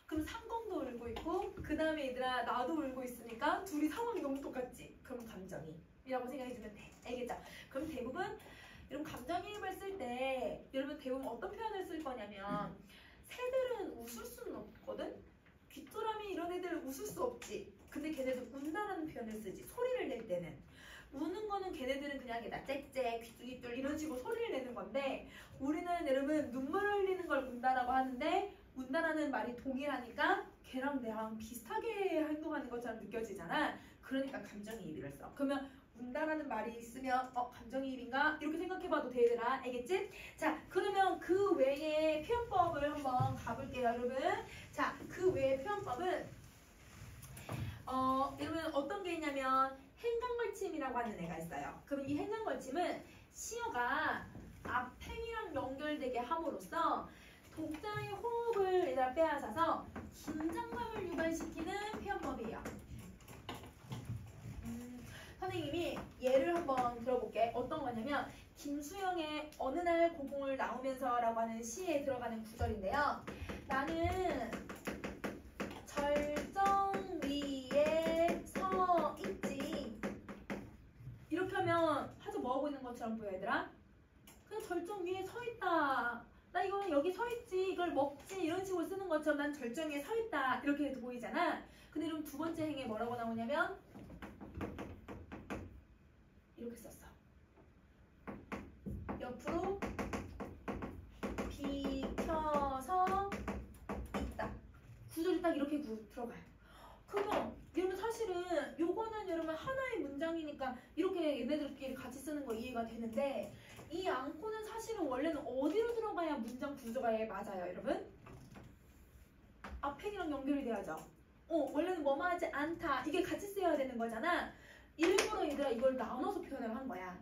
그럼 산꿩도 울고 있고 그 다음에 얘들아 나도 울고 있으니까 둘이 상황이 너무 똑같지. 그럼 감정이입이라고 생각해주면 돼. 알겠죠? 그럼 대부분 여러분 감정이입을 쓸 때 여러분 대부분 어떤 표현을 쓸 거냐면 새들은 웃을 수는 없거든? 귀뚜라미 이런 애들은 웃을 수 없지. 근데 걔네들 운다라는 표현을 쓰지. 소리를 낼 때는. 우는 거는 걔네들은 그냥 짹짹 귀뚜귀뚤 이런 식으로 소리를 내는 건데 우리는 여러분 눈물 흘리는 걸 운다라고 하는데 운다라는 말이 동일하니까 걔랑 내랑 비슷하게 행동하는 것처럼 느껴지잖아. 그러니까 감정이입을 써. 그러면 운다라는 말이 있으면 감정이입인가? 이렇게 생각해봐도 돼 얘들아. 알겠지? 자 그러면 그 외에 표현법을 한번 가볼게요 여러분. 자 그 외의 표현법은 여러분 어떤 게 있냐면 행간걸침이라고 하는 애가 있어요. 그럼 이 행간걸침은 시어가 앞행이랑 연결되게 함으로써 독자의 호흡을 얘들아 빼앗아서 긴장감을 유발시키는 표현법이에요. 선생님이 예를 한번 들어볼게. 어떤 거냐면 김수영의 어느 날 고궁을 나오면서 라고 하는 시에 들어가는 구절인데요. 나는 절정 위에 서 있지. 이렇게 하면 하자 뭐 하고 있는 것처럼 보여 얘들아? 그냥 절정 위에 서 있다. 나 이거는 여기 서 있지. 이걸 먹지. 이런 식으로 쓰는 것처럼 난 절정 위에 서 있다. 이렇게 보이잖아. 근데 그럼 두 번째 행에 뭐라고 나오냐면 이렇게 썼어. 옆으로 비켜서 있다. 구절이 딱 이렇게 들어가요. 그러면 여러분 사실은 요거는 여러분 하나의 문장이니까 이렇게 얘네들끼리 같이 쓰는 거 이해가 되는데 이 않고는 사실은 원래는 어디로 들어가야 문장 구조가 맞아요 여러분? 앞행이랑 연결이 돼야죠. 원래는 뭐뭐 하지 않다 이게 같이 쓰여야 되는 거잖아. 일부러 얘들아 이걸 나눠서 표현을 한 거야.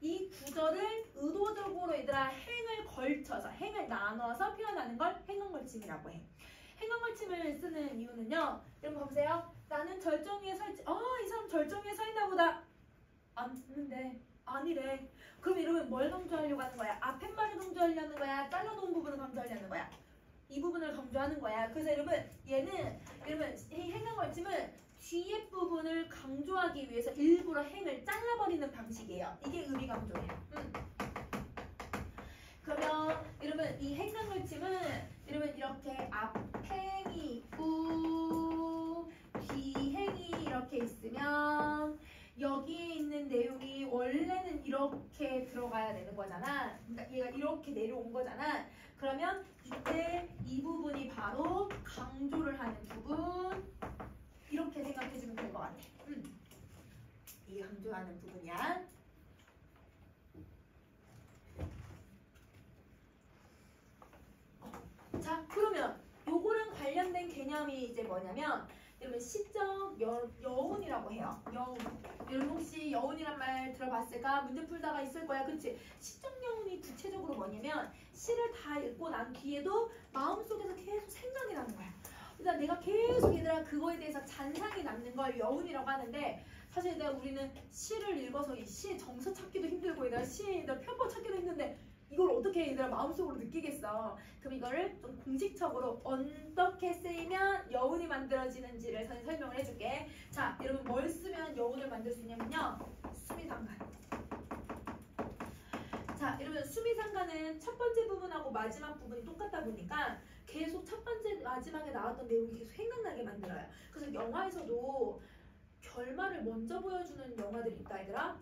이 구절을 의도적으로 얘들아 행을 걸쳐서 행을 나눠서 표현하는 걸 행간걸침이라고 해. 행간걸침을 쓰는 이유는요. 여러분 보세요. 나는 절정 위에 서 있지. 이 사람 절정 위에 서 있나 보다. 안는데 아니래. 그럼 이러면 뭘 강조하려고 하는 거야? 앞에 말을 강조하려는 거야? 잘라놓은 부분을 강조하려는 거야? 이 부분을 강조하는 거야. 그래서 여러분 얘는 여러분 이 행간걸침은 뒤에 부분을 강조하기 위해서 일부러 행을 잘라버리는 방식이에요. 이게 의미 강조예요. 그러면 여러분 이 행간걸침은 여러분 이렇게 앞행이 있고 뒤행이 이렇게 있으면 여기에 있는 내용이 원래는 이렇게 들어가야 되는 거잖아. 그러니까 얘가 이렇게 내려온 거잖아. 그러면 이때 이 부분이 바로 강조를 하는 부분. 이렇게 생각해주면 될 것 같아. 이게 강조하는 부분이야. 자, 그러면 요거랑 관련된 개념이 이제 뭐냐면 여러분 시적 여운이라고 해요. 여운. 여러분 혹시 여운이란 말 들어봤을까? 문제 풀다가 있을 거야. 그치? 시적 여운이 구체적으로 뭐냐면 시를 다 읽고 난 뒤에도 마음속에서 계속 생각이 나는 거야. 그러니까 내가 계속 얘들아 그거에 대해서 잔상이 남는 걸 여운이라고 하는데 사실 얘들아 우리는 시를 읽어서 이 시의 정서 찾기도 힘들고 얘들아 시의 표법 찾기도 힘든데 이걸 어떻게 얘들아 마음속으로 느끼겠어. 그럼 이거를 좀 공식적으로 어떻게 쓰이면 여운이 만들어지는지를 설명을 해줄게. 자 여러분 뭘 쓰면 여운을 만들 수 있냐면요. 수미상관. 자 여러분 수미상관은 첫 번째 부분하고 마지막 부분이 똑같다 보니까 계속 첫 번째 마지막에 나왔던 내용이 계속 생각나게 만들어요. 그래서 영화에서도 결말을 먼저 보여주는 영화들이 있다 얘들아.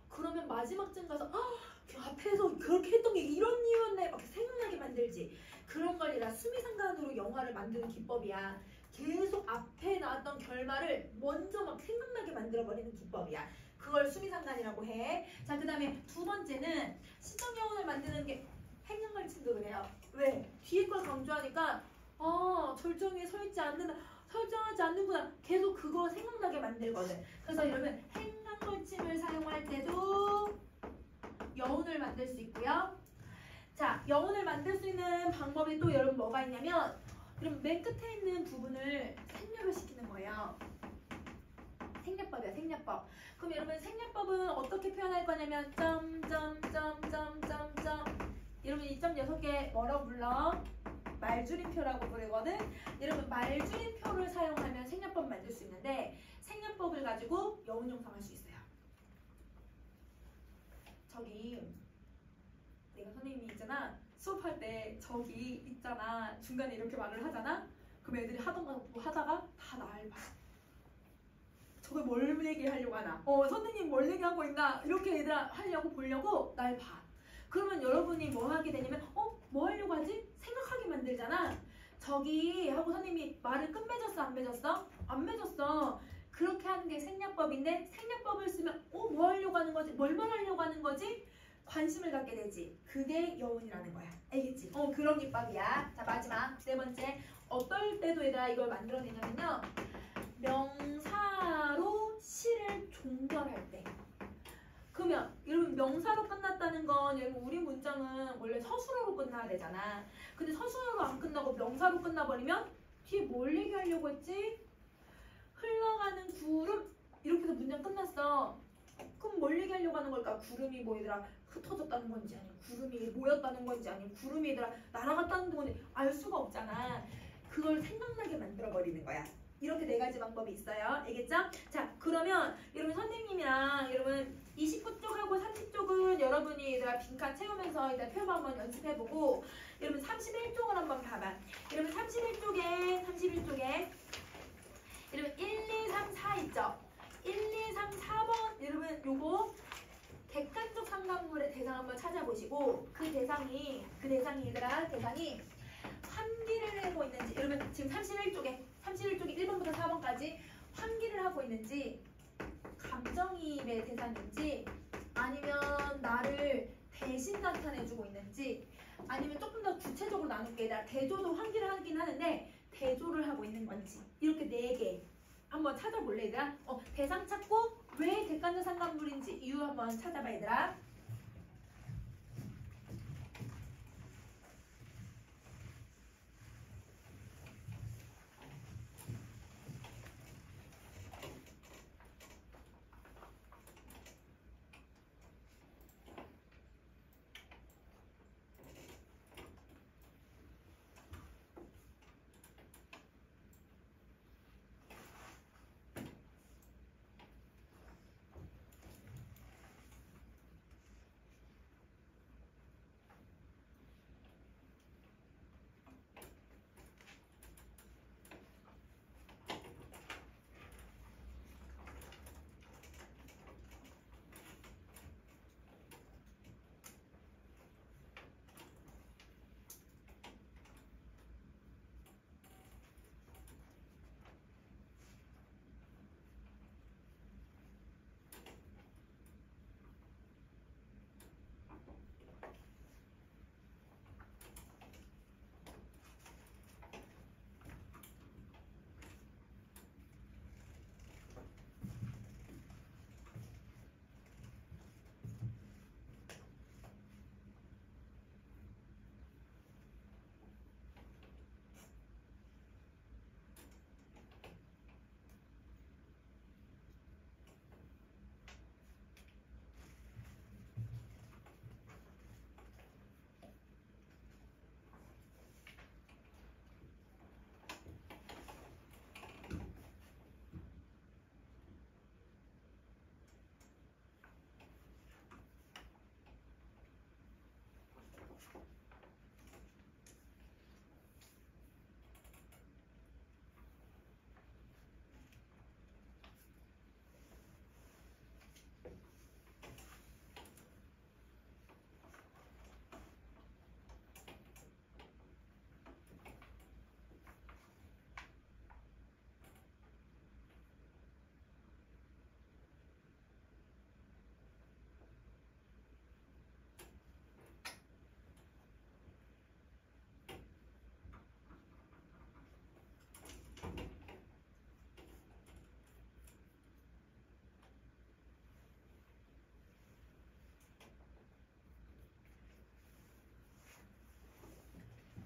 그러면 마지막쯤 가서 그 앞에서 그렇게 했던 게 이런 이유였네 막 생각나게 만들지. 그런 걸 얘들아 수미상관으로 영화를 만드는 기법이야. 계속 앞에 나왔던 결말을 먼저 막 생각나게 만들어버리는 기법이야. 그걸 수미상관이라고 해. 자 그 다음에 두 번째는 시적여운을 만드는 게 행간걸침도 그래요. 왜? 뒤에 걸 강조하니까 절정 위에 서있지 않는다. 설정하지 않는구나. 계속 그거 생각나게 만들거든. 그래서 여러분 행간걸침을 사용할 때도 여운을 만들 수 있고요. 자 여운을 만들 수 있는 방법이 또 여러분 뭐가 있냐면 그럼 맨 끝에 있는 부분을 생략을 시키는 거예요. 생략법이야, 생략법. 그럼 여러분 생략법은 어떻게 표현할 거냐면 여러분 이 점 6개 뭐라고 불러? 말줄임표라고 부르거든. 여러분 말줄임표를 사용하면 생략법 만들 수 있는데 생략법을 가지고 여운용사 할 수 있어요. 저기 내가 선생님이 있잖아. 수업할 때 저기 있잖아. 중간에 이렇게 말을 하잖아. 그럼 애들이 하던가 뭐 하다가 다 날 봐. 저걸 뭘 얘기하려고 하나? 선생님 뭘 얘기하고 있나? 이렇게 얘들 하려고 보려고 날 봐. 그러면 여러분이 뭐 하게 되냐면 뭐 하려고 하지? 생각하게 만들잖아. 저기 하고 선생님이 말을 끝맺었어? 안 맺었어? 안 맺었어. 그렇게 하는 게 생략법인데 생략법을 쓰면 뭐 하려고 하는 거지? 뭘 말하려고 하는 거지? 관심을 갖게 되지. 그게 여운이라는 거야. 알겠지? 그런 기법이야. 자, 마지막 네 번째. 어떨 때도 얘들아 이걸 만들어내냐면요. 명사로 시를 종결할 때. 그러면 여러분 명사로 끝났다는 건 여러분 우리 문장은 원래 서술어로 끝나야 되잖아. 근데 서술어로 안 끝나고 명사로 끝나버리면 뒤에 뭘 얘기하려고 했지? 흘러가는 구름 이렇게 해서 문장 끝났어. 그럼 뭘 얘기하려고 하는 걸까? 구름이 뭐 얘들아 흩어졌다는 건지 아니면 구름이 모였다는 건지 아니면 구름이 얘들아 날아갔다는 건지 알 수가 없잖아. 그걸 생각나게 만들어버리는 거야. 이렇게 네 가지 방법이 있어요. 알겠죠? 자, 그러면 여러분 선생님이랑 여러분 29쪽하고 30쪽은 여러분이 얘들아 빈칸 채우면서 일단 표현 한번 연습해보고 여러분 31쪽을 한번 봐봐. 여러분 31쪽에 여러분 1, 2, 3, 4 있죠? 1, 2, 3, 4번 여러분 요거 객관적 상관물의 대상 한번 찾아보시고 그 대상이 얘들아 대상이 환기를 하고 있는지 여러분 지금 31쪽에 1번부터 4번까지 환기를 하고 있는지 감정이입의 대상인지 아니면 나를 대신 나타내주고 있는지 아니면 조금 더 구체적으로 나눌게. 나 대조도 환기를 하긴 하는데 대조를 하고 있는 건지 이렇게 4개 한번 찾아볼래 얘들아? 대상 찾고 왜 객관적 상관물인지 이유 한번 찾아봐 얘들아.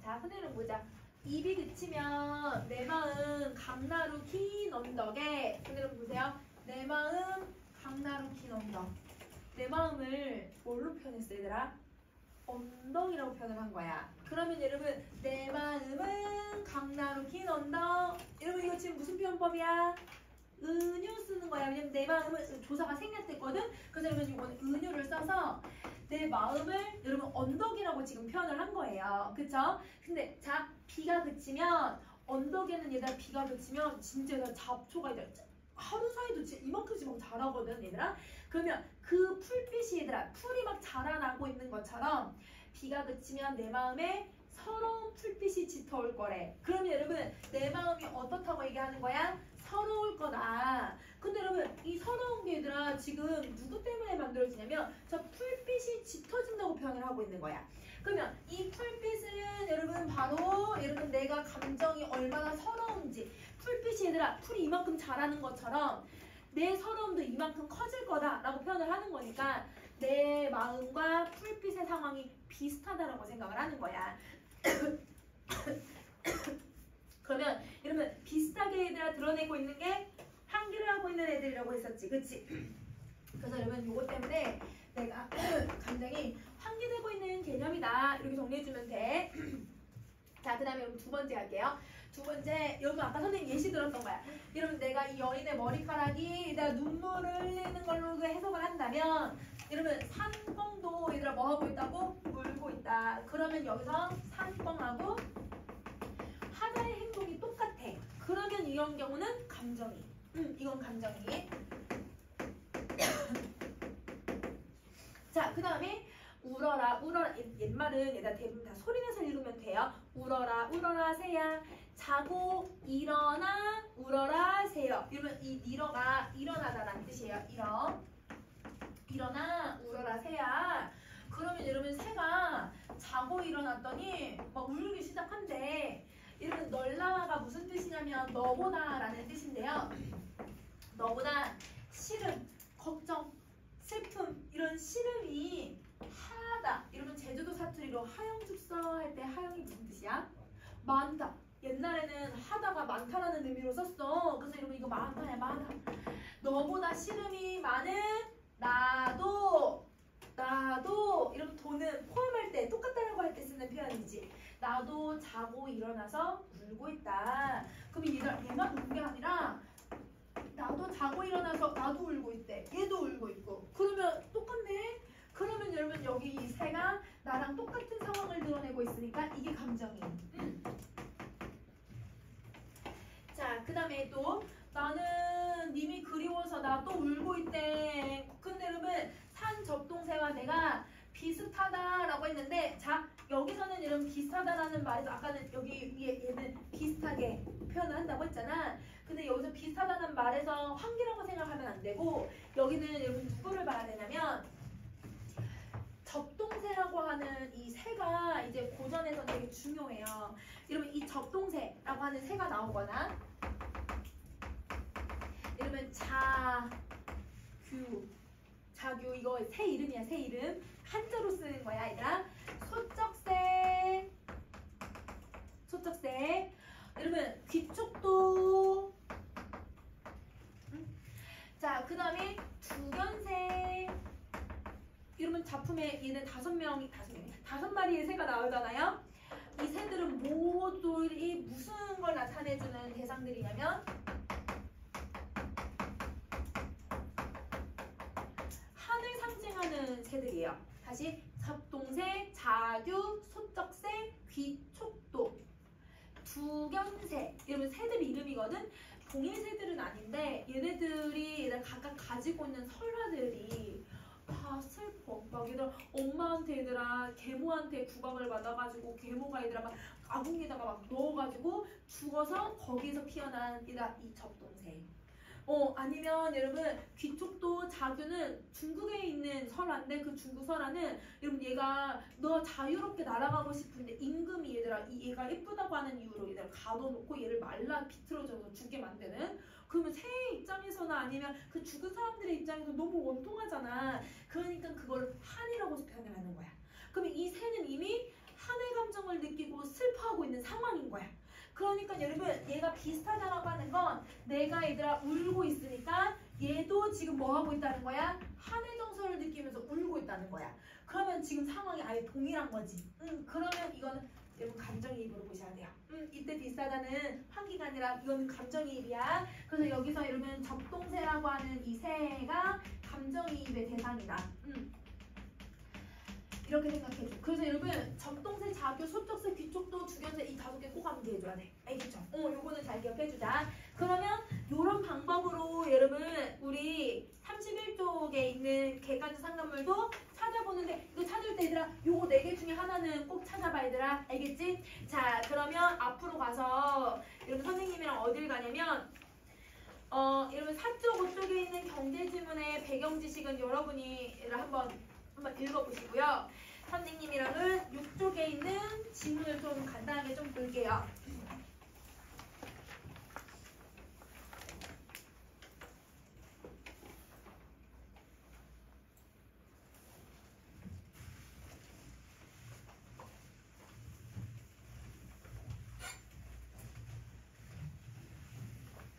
자, 선생님 보자. 입이 그치면 내 마음 강나루 긴 언덕에. 근데 여러분 보세요. 내 마음 강나루 긴 언덕. 내 마음을 뭘로 표현했어 얘들아? 언덕이라고 표현을 한 거야. 그러면 여러분 내 마음은 강나루 긴 언덕. 여러분 이거 지금 무슨 표현법이야? 은유 쓰는 거야. 왜냐면 내 마음은 조사가 생략됐거든. 그래서 여러분 이거는 은유를 써서 내 마음을 여러분 언덕이라고 지금 표현을 한 거예요. 그쵸? 근데 자 비가 그치면 언덕에는 얘들아 비가 그치면 진짜 얘들아 잡초가 얘들아 하루 사이도 진짜 이만큼씩 막 자라거든 얘들아. 그러면 그 풀빛이 얘들아 풀이 막 자라나고 있는 것처럼 비가 그치면 내 마음에 서러운 풀빛이 짙어올 거래. 그러면 여러분 내 마음이 어떻다고 얘기하는 거야? 서러울 거다. 근데 여러분 이 서러운 게 얘들아 지금 누구 때문에 만들어지냐면 저 풀빛이 짙어진다고 표현을 하고 있는 거야. 그러면 이 풀빛은 여러분 바로 여러분 내가 감정이 얼마나 서러운지 풀빛이 얘들아 풀이 이만큼 자라는 것처럼 내 서러움도 이만큼 커질 거다라고 표현을 하는 거니까 내 마음과 풀빛의 상황이 비슷하다라고 생각을 하는 거야. 그러면 여러분 비슷하게 얘들아 드러내고 있는 게 환기를 하고 있는 애들이라고 했었지. 그치? 그래서 여러분 요거 때문에 내가 감정이 환기되고 있는 개념이다. 이렇게 정리해주면 돼. 자, 그 다음에 여러분 두 번째 할게요. 두 번째, 여러분 아까 선생님 예시 들었던 거야. 여러분 내가 이 여인의 머리카락이 내가 눈물을 흘리는 걸로 해석을 한다면 여러분 산뻥도 얘들아 뭐 하고 있다고? 울고 있다. 그러면 여기서 산뻥하고 하나의 행동이 똑같아. 그러면 이런 경우는 감정이. 이건 감정이. 자, 그 다음에 울어라 울어라. 옛말은 얘들아 대부분 다 소리내서 읽으면 돼요. 울어라 울어라 새야 자고 일어나 울어라 새요. 이러면 이 일어가 일어나다라는 뜻이에요. 일어나 울어라 새야. 그러면 여러분 새가 자고 일어났더니 막 울기 시작한대. 여러분 널라가 무슨 뜻이냐면 너보다 라는 뜻인데요. 너보다 시름, 걱정, 슬픔 이런 시름이 하다. 여러분 제주도 사투리로 하영죽서 할 때 하영이 무슨 뜻이야? 많다. 옛날에는 하다가 많다라는 의미로 썼어. 그래서 여러분 이거 많다야 많아. 너보다 시름이 많은 나도 이런 도는 포함할 때 똑같다라고 할 때 쓰는 표현이지. 나도 자고 일어나서 울고 있다. 그럼 얘만 우는 게 아니라 나도 자고 일어나서 나도 울고 있대. 얘도 울고 있고. 그러면 똑같네. 그러면 여러분 여기 이 새가 나랑 똑같은 상황을 드러내고 있으니까 이게 감정이. 자, 그 다음에 또 나는 님이 그리워서 나 또 울고 있대. 근데 여러분 산 접동새와 내가 비슷하다라고 했는데 자 여기서는 여러분 비슷하다라는 말에서 아까는 여기 위에 얘는 비슷하게 표현을 한다고 했잖아. 근데 여기서 비슷하다는 말에서 환기라고 생각하면 안 되고 여기는 여러분 누구를 봐야 되냐면 접동새라고 하는 이 새가 이제 고전에서 되게 중요해요. 여러분 이 접동새라고 하는 새가 나오거나 이러면 자규 이거 새 이름이야. 새 이름 한자로 쓰는 거야 얘들아. 소쩍새 여러분 귀촉도. 자, 그 다음에 두견새. 여러분 작품에 얘는 다섯 마리의 새가 나오잖아요. 이 새들은 모두 무슨 걸 나타내주는 대상들이냐면 한을 상징하는 새들이에요. 다시 접동새, 자규, 소쩍새, 귀촉도, 두견새. 여러분 새들 이름이거든. 동일 새들은 아닌데 얘네들이 각각 가지고 있는 설화들이 다 슬퍼. 막 얘들아 엄마한테 얘들아 계모한테 구박을 받아가지고 계모가 얘들아 막 아궁이에다가 막 넣어가지고 죽어서 거기에서 피어난 얘들아 이 접동새. 아니면 여러분 귀촉도 자규는 중국에 있는 설화인데 그 중국 설화는 여러분 얘가 너 자유롭게 날아가고 싶은데 임금이 얘가 예쁘다고 하는 이유로 얘들아 가둬놓고 얘를 말라 비틀어져서 죽게 만드는. 그러면 새의 입장에서나 아니면 그 죽은 사람들의 입장에서 너무 원통하잖아. 그러니까 그걸 한이라고 표현을 하는 거야. 그러면 이 새는 이미 한의 감정을 느끼고 슬퍼하고 있는 상황인 거야. 그러니까 여러분 얘가 비슷하다라고 하는 건 내가 얘들아 울고 있으니까 얘도 지금 뭐 하고 있다는 거야? 한의 정서를 느끼면서 울고 있다는 거야. 그러면 지금 상황이 아예 동일한 거지. 그러면 이거는 여러분 감정이입으로 보셔야 돼요. 이때 비슷하다는 환기가 아니라 이거는 감정이입이야. 그래서 여기서 여러분 접동세라고 하는 이 세가 감정이입의 대상이다. 이렇게 생각해줘. 그래서 여러분 접동세, 자교, 소쪽세, 귀쪽도, 주견세 이 5개 꼭 암기해줘야 돼. 알겠죠? 요거는 잘 기억해주자. 그러면 요런 방법으로 여러분 우리 31쪽에 있는 객관적 상관물도 찾아보는데 이거 찾을 때 얘들아 요거 4개 중에 하나는 꼭 찾아봐 얘들아. 알겠지? 자 그러면 앞으로 가서 여러분 선생님이랑 어딜 가냐면 여러분 4쪽 5쪽에 있는 경제지문의 배경 지식은 여러분이 한번 읽어보시고요. 선생님이랑은 6쪽에 있는 지문을 좀 간단하게 좀 볼게요.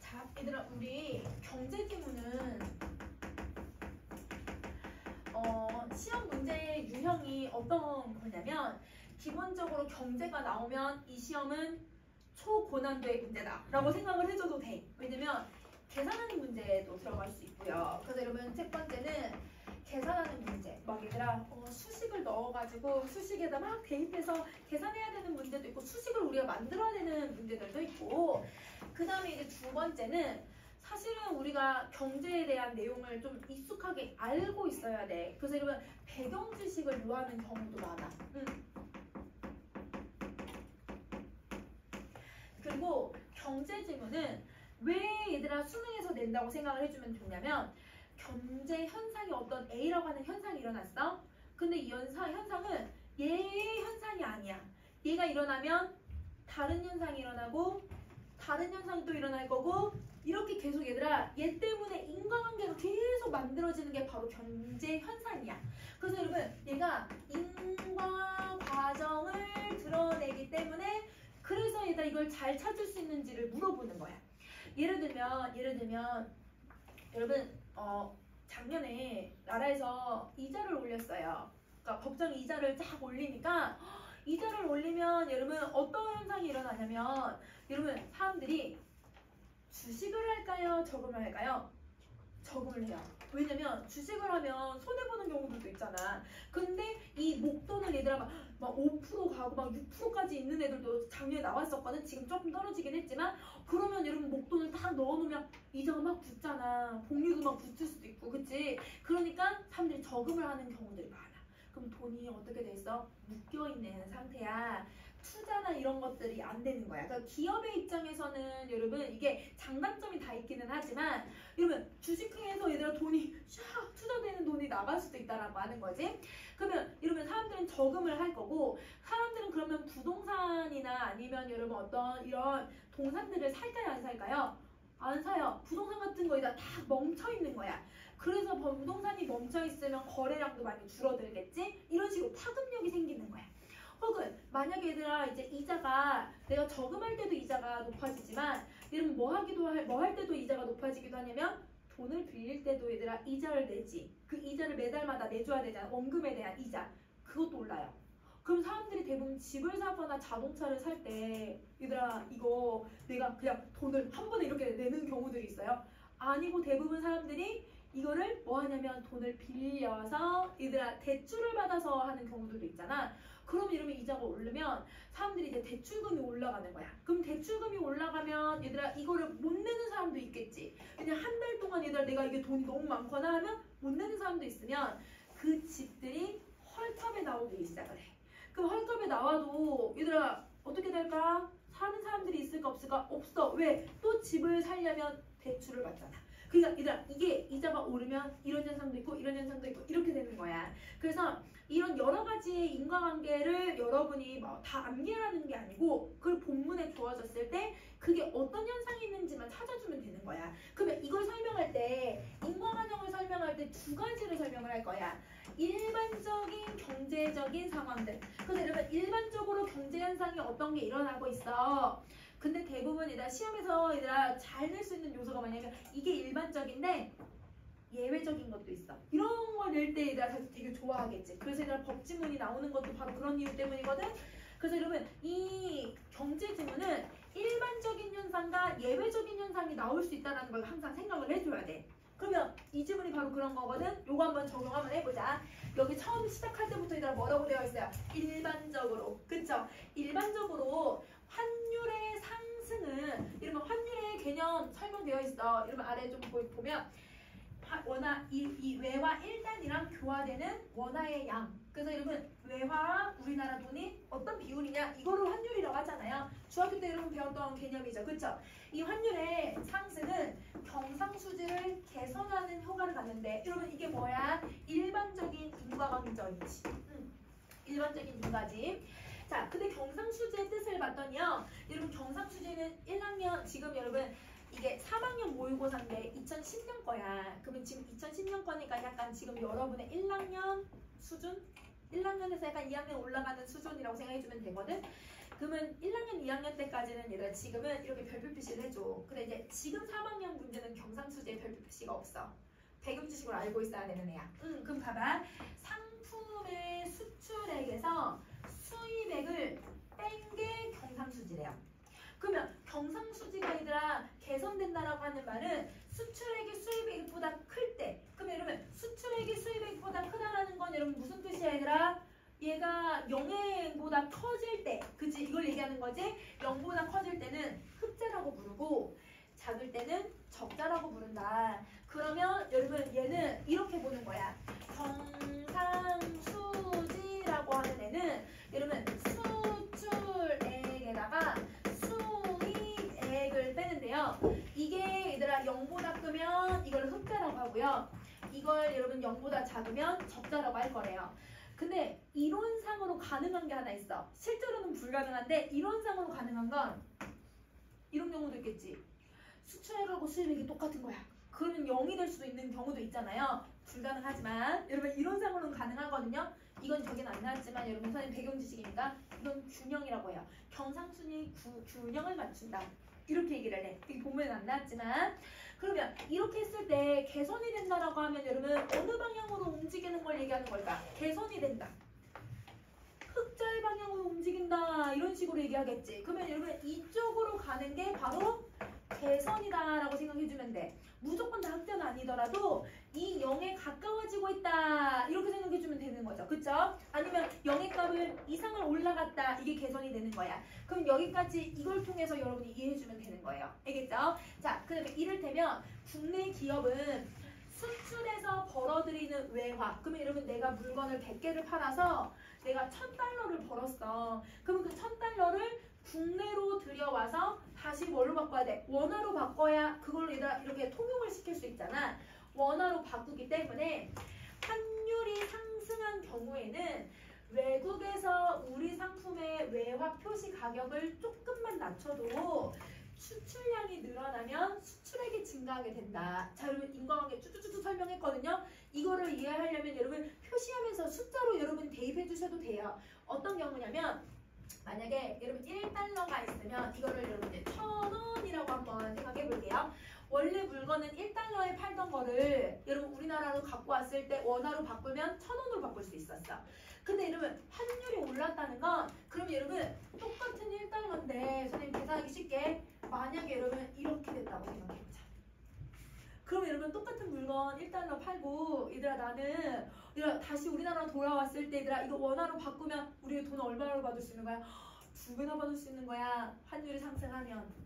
자, 얘들아 우리 경제지문은 시험 문제의 유형이 어떤 거냐면 기본적으로 경제가 나오면 이 시험은 초고난도의 문제다 라고 생각을 해줘도 돼. 왜냐면 계산하는 문제도 들어갈 수 있고요. 그래서 여러분 첫 번째는 계산하는 문제. 막 얘들아 수식을 넣어가지고 수식에다 막 대입해서 계산해야 되는 문제도 있고 수식을 우리가 만들어야 되는 문제들도 있고 그 다음에 이제 두 번째는 사실은 우리가 경제에 대한 내용을 좀 익숙하게 알고 있어야 돼. 그래서 여러분 배경 지식을 요하는 경우도 많아. 그리고 경제 지문은 왜 얘들아 수능에서 낸다고 생각을 해주면 좋냐면 경제 현상이 어떤 A라고 하는 현상이 일어났어. 근데 이 현상은 얘의 현상이 아니야. 얘가 일어나면 다른 현상이 일어나고 다른 현상이 또 일어날 거고 이렇게 계속 얘들아 얘 때문에 인과관계가 계속 만들어지는 게 바로 경제 현상이야. 그래서 여러분 얘가 인과 과정을 드러내기 때문에 그래서 얘들아 이걸 잘 찾을 수 있는지를 물어보는 거야. 예를 들면 여러분 작년에 나라에서 이자를 올렸어요. 그러니까 법정 이자를 쫙 올리니까 이자를 올리면 여러분 어떤 현상이 일어나냐면 여러분 사람들이 주식을 할까요? 저금을 할까요? 저금을 해요. 왜냐면 주식을 하면 손해보는 경우들도 있잖아. 근데 이 목돈을 얘들아 막 5% 가고 막 6%까지 있는 애들도 작년에 나왔었거든. 지금 조금 떨어지긴 했지만 그러면 여러분 목돈을 딱 넣어놓으면 이자가 막 붙잖아. 복리도 막 붙을 수도 있고 그치? 그러니까 사람들이 저금을 하는 경우들이 많아. 그럼 돈이 어떻게 됐어? 묶여있는 상태야. 투자나 이런 것들이 안 되는 거야. 그러니까 기업의 입장에서는 여러분 이게 장단점이 다 있기는 하지만 여러분 주식회에서 얘들아 돈이 샥 투자되는 돈이 나갈 수도 있다라고 하는 거지. 그러면 여러분 사람들은 저금을 할 거고 사람들은 그러면 부동산이나 아니면 여러분 어떤 이런 동산들을 살까요 안 살까요? 안 사요. 부동산 같은 거에다 다 멈춰 있는 거야. 그래서 부동산이 멈춰 있으면 거래량도 많이 줄어들겠지? 이런 식으로 파급력이 생기는 거야. 혹은 만약에 얘들아 이제 이자가 내가 저금할 때도 이자가 높아지지만 여러분 뭐 할 때도 이자가 높아지기도 하냐면 돈을 빌릴 때도 얘들아 이자를 내지. 그 이자를 매달마다 내줘야 되잖아. 원금에 대한 이자. 그것도 올라요. 그럼 사람들이 대부분 집을 사거나 자동차를 살 때 얘들아 이거 내가 그냥 돈을 한 번에 이렇게 내는 경우들이 있어요. 아니고 대부분 사람들이 이거를 뭐 하냐면 돈을 빌려서 얘들아 대출을 받아서 하는 경우들도 있잖아. 그럼 이러면 이자가 오르면 사람들이 이제 대출금이 올라가는 거야. 그럼 대출금이 올라가면 얘들아 이거를 못 내는 사람도 있겠지. 그냥 한 달 동안 얘들아 내가 이게 돈이 너무 많거나 하면 못 내는 사람도 있으면 그 집들이 헐값에 나오기 시작을 해. 그럼 헐값에 나와도 얘들아 어떻게 될까? 사는 사람들이 있을까 없을까? 없어. 왜? 또 집을 살려면 대출을 받잖아. 그러니까 얘들아 이게 이자가 오르면 이런 현상도 있고 이런 현상도 있고 이렇게 되는 거야. 그래서 이런 여러 가지의 인과관계를 여러분이 뭐 다 암기하는 게 아니고 그걸 본문에 주어졌을 때 그게 어떤 현상이 있는지만 찾아주면 되는 거야. 그러면 이걸 설명할 때 인과관계를 설명할 때 두 가지를 설명을 할 거야. 일반적인 경제적인 상황들. 그래서 여러분 일반적으로 경제 현상이 어떤 게 일어나고 있어. 근데 대부분 얘들아 시험에서 얘들아 잘 낼 수 있는 요소가 뭐냐면 이게 일반적인데 예외적인 것도 있어. 이런 걸 낼 때 얘들아 되게 좋아하겠지. 그래서 얘들아 법지문이 나오는 것도 바로 그런 이유 때문이거든. 그래서 여러분 이 경제 지문은 일반적인 현상과 예외적인 현상이 나올 수 있다는 걸 항상 생각을 해줘야 돼. 그러면 이 지문이 바로 그런 거거든. 요거 한번 적용 한번 해보자. 여기 처음 시작할 때부터 얘들아 뭐라고 되어 있어요? 일반적으로. 그쵸? 일반적으로 환율의 상승은 이러면 환율의 개념 설명되어 있어. 이러면 아래 좀 보면 원화 이 외화 1단이랑 교화되는 원화의 양. 그래서 여러분 외화와 우리나라 돈이 어떤 비율이냐 이거를 환율이라고 하잖아요. 중학교 때 여러분 배웠던 개념이죠. 그쵸? 이 환율의 상승은 경상수지를 개선하는 효과를 갖는데 여러분 이게 뭐야? 일반적인 인과관계적이지. 일반적인 인과지. 자, 근데 경상수지의 뜻을 봤더니요. 여러분 경상수지는 1학년 지금 여러분 이게 3학년 모의고사인데 2010년 거야. 그러면 지금 2010년 거니까 약간 지금 여러분의 1학년 수준? 1학년에서 약간 2학년 올라가는 수준이라고 생각해주면 되거든. 그러면 1학년, 2학년 때까지는 얘들아 지금은 이렇게 별표 표시를 해줘. 근데 이제 지금 3학년 문제는 경상수지에 별표 표시가 없어. 배경 지식으로 알고 있어야 되는 애야. 그럼 봐봐. 상품의 수출액에서 수입액을 뺀 게 경상수지래요. 그러면 경상수지가 얘들아 개선된다라고 하는 말은 수출액이 수입액보다 클 때. 그러면 여러분 수출액이 수입액보다 크다라는 건 여러분 무슨 뜻이야 얘들아? 얘가 0보다 커질 때. 그치? 이걸 얘기하는 거지? 0보다 커질 때는 흑자라고 부르고 작을 때는 적자라고 부른다. 그러면 여러분 얘는 이렇게 보는 거야. 경상수지라고 하는 애는 여러분 수출액에다가 수입액을 빼는데요. 이게 얘들아 0보다 크면 이걸 흑자라고 하고요. 이걸 여러분 0보다 작으면 적자라고 할 거래요. 근데 이론상으로 가능한 게 하나 있어. 실제로는 불가능한데 이론상으로 가능한 건 이런 경우도 있겠지. 수출액하고 수입액이 똑같은 거야. 그러면 0이 될 수도 있는 경우도 있잖아요. 불가능하지만 여러분 이론상으로는 가능하거든요. 이건 저긴 안 나왔지만 여러분 선생님 배경 지식이니까 이건 균형이라고 해요. 경상순위 균형을 맞춘다. 이렇게 얘기를 해. 여기 보면 안 나왔지만 그러면 이렇게 했을 때 개선이 된다라고 하면 여러분 어느 방향으로 움직이는 걸 얘기하는 걸까? 개선이 된다. 흑자의 방향으로 움직인다. 이런 식으로 얘기하겠지. 그러면 여러분 이쪽으로 가는 게 바로 개선이다라고 생각해주면 돼. 무조건 다 흑자는 아니더라도 이 0에 가까워지고 있다. 이렇게 생각해주면 되는 거죠. 그쵸? 아니면 0의 값을 이상을 올라갔다. 이게 개선이 되는 거야. 그럼 여기까지 이걸 통해서 여러분이 이해해주면 되는 거예요. 알겠죠? 자, 그 다음에 이를테면 국내 기업은 수출해서 벌어들이는 외화. 그러면 여러분 내가 물건을 100개를 팔아서 내가 1000달러를 벌었어. 그러면 그 1000달러를 국내로 들여와서 다시 뭘로 바꿔야 돼? 원화로 바꿔야 그걸로 이렇게 통용을 시킬 수 있잖아. 원화로 바꾸기 때문에 환율이 상승한 경우에는 외국에서 우리 상품의 외화 표시 가격을 조금만 낮춰도 수출량이 늘어나면 수출액이 증가하게 된다. 자, 여러분 인과관계 쭈쭈쭈쭈 설명했거든요. 이거를 이해하려면 여러분 표시하면서 숫자로 여러분 대입해 주셔도 돼요. 어떤 경우냐면 만약에 여러분 1달러가 있으면 이거를 여러분 1000원이라고 한번 생각해 볼게요. 원래 물건은 1달러에 팔던 거를 여러분 우리나라로 갖고 왔을 때 원화로 바꾸면 1000원으로 바꿀 수 있었어. 근데 여러분 환율이 올랐다는 건 그럼 여러분 똑같은 1달러인데 선생님 계산하기 쉽게 만약에 여러분 이렇게 됐다고 생각해보자. 그럼 여러분 똑같은 물건 1달러 팔고 얘들아 나는 얘들아 다시 우리나라로 돌아왔을 때 얘들아 이거 원화로 바꾸면 우리 돈 얼마로 받을 수 있는 거야? 2배나 받을 수 있는 거야. 환율이 상승하면.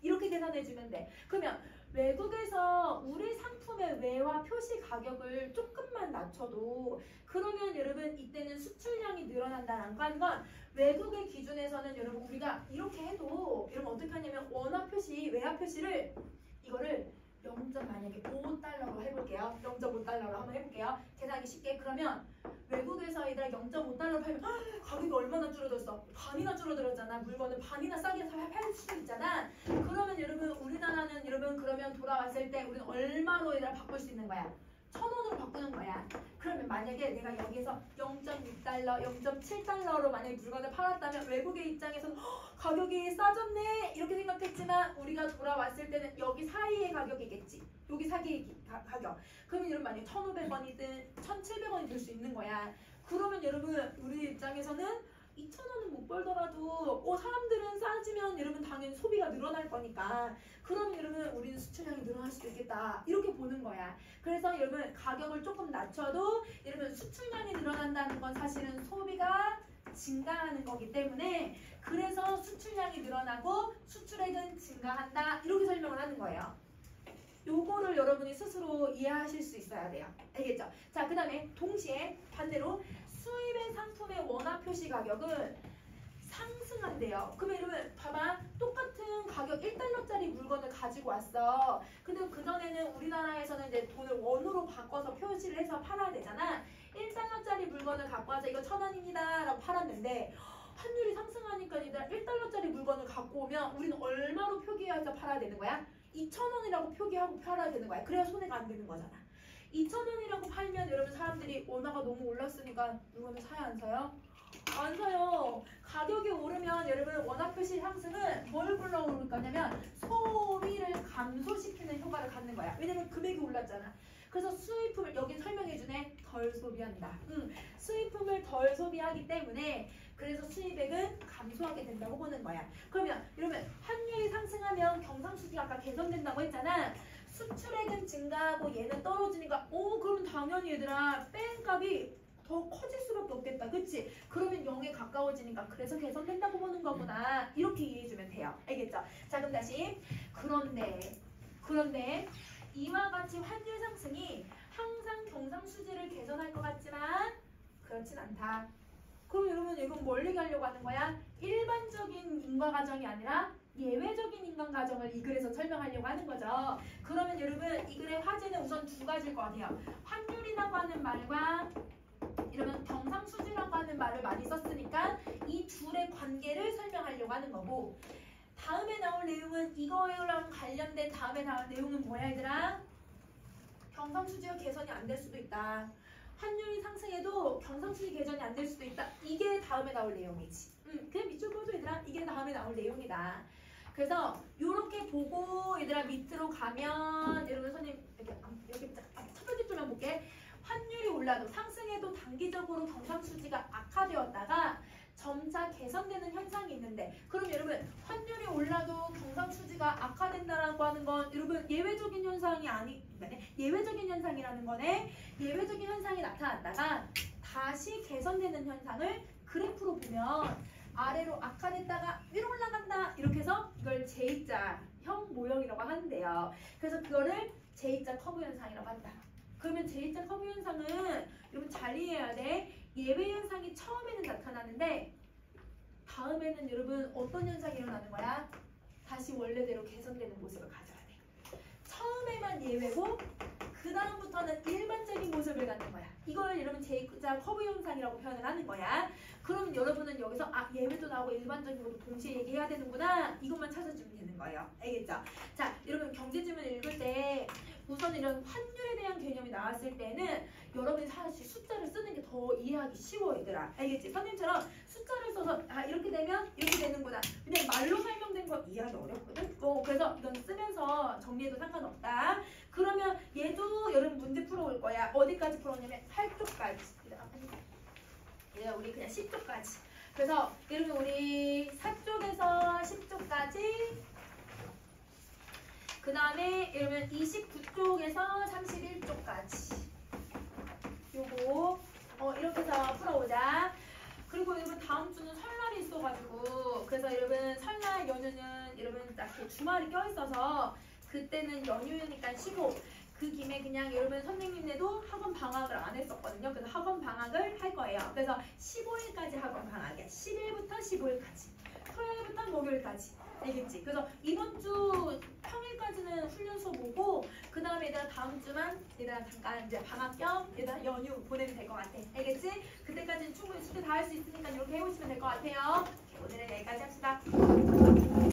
이렇게 계산해주면 돼. 그러면 외국에서 우리 상품의 외화 표시 가격을 조금만 낮춰도 그러면 여러분 이때는 수출량이 늘어난다는 하는 건 외국의 기준에서는 여러분 우리가 이렇게 해도 여러분 어떻게 하냐면 원화 표시, 외화 표시를 이거를 0. 만약에 5달러로 해볼게요. 0.5달러로 한번 해볼게요. 계산하기 쉽게. 그러면 외국에서 얘들아 0.5달러 팔면 가격이 얼마나 줄어들었어? 반이나 줄어들었잖아. 물건을 반이나 싸게 팔 수도 있잖아. 그러면 여러분 우리나라는 여러분 그러면 돌아왔을 때 우리는 얼마로 얘들아 바꿀 수 있는 거야? 1000원으로 바꾸는 거야. 그러면 만약에 내가 여기서 0.6달러, 0.7달러로 만약에 물건을 팔았다면 외국의 입장에서는 가격이 싸졌네 이렇게 생각했지만 우리가 돌아왔을 때는 여기 사이의 가격이겠지. 여기 사이의 가격. 그러면 여러분 만약에 1,500원이든 1,700원이 될 수 있는 거야. 그러면 여러분 우리 입장에서는 2,000원은 못 벌더라도 사람들은 싸지면 여러분 당연히 소비가 늘어날 거니까 그럼 여러분 우리는 수출량이 늘어날 수도 있겠다 이렇게 보는 거야. 그래서 여러분 가격을 조금 낮춰도 여러분 수출량이 늘어난다는 건 사실은 소비가 증가하는 거기 때문에 그래서 수출량이 늘어나고 수출액은 증가한다 이렇게 설명을 하는 거예요. 요거를 여러분이 스스로 이해하실 수 있어야 돼요. 알겠죠? 자, 그 다음에 동시에 반대로 수입의 상품의 원화 표시 가격은 상승한대요. 그러면 여러분 봐봐. 똑같은 가격 1달러짜리 물건을 가지고 왔어. 근데 그전에는 우리나라에서는 이제 돈을 원으로 바꿔서 표시를 해서 팔아야 되잖아. 1달러짜리 물건을 갖고 와서 이거 1,000원입니다 라고 팔았는데 환율이 상승하니까 얘들아 1달러짜리 물건을 갖고 오면 우리는 얼마로 표기해서 팔아야 되는 거야? 2,000원이라고 표기하고 팔아야 되는 거야. 그래야 손해가 안 되는 거잖아. 2,000원이라고 팔면 여러분 사람들이 원화가 너무 올랐으니까 물건을 사야 안 사요? 안 사요. 가격이 오르면 여러분 원화 표시 상승은 뭘 불러오를 거냐면 소비를 감소시키는 효과를 갖는 거야. 왜냐면 금액이 올랐잖아. 그래서 수입품을 여기 설명해주네. 덜 소비한다. 수입품을 덜 소비하기 때문에 그래서 수입액은 감소하게 된다고 보는 거야. 그러면 여러분 환율이 상승하면 경상수지가 아까 개선된다고 했잖아. 수출액은 증가하고 얘는 떨어지니까 그럼 당연히 얘들아 뺀 값이 더 커질 수밖에 없겠다. 그치? 그러면 0에 가까워지니까 그래서 개선된다고 보는 거구나. 이렇게 이해해주면 돼요. 알겠죠? 자 그럼 다시 그런데 이와 같이 환율 상승이 항상 경상수지를 개선할 것 같지만 그렇진 않다. 그럼 여러분 이건 뭘 얘기하려고 하는 거야? 일반적인 인과과정이 아니라 예외적인 인간가정을 이 글에서 설명하려고 하는 거죠. 그러면 여러분 이 글의 화제는 우선 두 가지일 것 같아요. 환율이라고 하는 말과 이러면 경상수지라고 하는 말을 많이 썼으니까 이 둘의 관계를 설명하려고 하는 거고 다음에 나올 내용은 이거랑 관련된 다음에 나올 내용은 뭐야 얘들아? 경상수지가 개선이 안 될 수도 있다. 환율이 상승해도 경상수지 개선이 안 될 수도 있다. 이게 다음에 나올 내용이지. 그냥 밑줄 그어줘 얘들아. 이게 다음에 나올 내용이다. 그래서 이렇게 보고 얘들아 밑으로 가면 여러분 선생님 여기 첫 번째 줄만 볼게. 환율이 올라도 상승해도 단기적으로 경상수지가 악화되었다가 점차 개선되는 현상이 있는데 그럼 여러분 환율이 올라도 경상수지가 악화된다라고 하는 건 여러분 예외적인 현상이 예외적인 현상이라는 거네. 예외적인 현상이 나타났다가 다시 개선되는 현상을 그래프로 보면 아래로 악화됐다가 위로 올라간다 이렇게 해서 이걸 J자형 모형이라고 하는데요. 그래서 그거를 J자 커브 현상이라고 한다. 그러면 J자 커브 현상은 여러분 잘 이해해야 돼. 예외 현상이 처음에는 나타나는데 다음에는 여러분 어떤 현상이 일어나는 거야? 다시 원래대로 개선되는 모습을 가져야 돼. 처음에만 예외고 그 다음부터는 일반적인 모습을 갖는 거야. 이걸 여러분 J자 커브 현상이라고 표현을 하는 거야. 그럼 여러분은 여기서 예외도 나오고 일반적인 것도 동시에 얘기해야 되는구나. 이것만 찾아주면 되는 거예요. 알겠죠? 자, 여러분 경제지문 읽을 때 우선 이런 환율에 대한 개념이 나왔을 때는 여러분이 사실 숫자를 쓰는 게 더 이해하기 쉬워 얘들아. 알겠지? 선생님처럼 숫자를 써서 이렇게 되면 이렇게 되는구나. 그냥 말로 설명된 거 이해하기 어렵거든? 그래서 이건 쓰면서 정리해도 상관없다. 그러면 얘도 여러분 문제 풀어올 거야. 어디까지 풀었냐면 8쪽까지. 우리 그냥 10쪽까지. 그래서 여러분 우리 4쪽에서 10쪽까지 그 다음에 여러분 29쪽에서 31쪽까지 요거 이렇게 해서 풀어보자. 그리고 여러분 다음 주는 설날이 있어가지고 그래서 여러분 설날 연휴는 여러분 딱 주말이 껴있어서 그때는 연휴니까 쉬고 그 김에 그냥 여러분 선생님네도 학원 방학을 안 했었거든요. 그래서 학원 방학을 할 거예요. 그래서 15일까지 학원 방학이야. 10일부터 15일까지. 토요일부터 목요일까지. 알겠지? 그래서 이번 주 평일까지는 훈련 수업 오고 그 다음에 얘들아 다음 주만 얘들아 잠깐 이제 방학 겸 얘들아 연휴 보내면 될 것 같아. 알겠지? 그때까지는 충분히 숙제 다 할 수 있으니까 이렇게 해보시면 될 것 같아요. 오늘은 여기까지 합시다.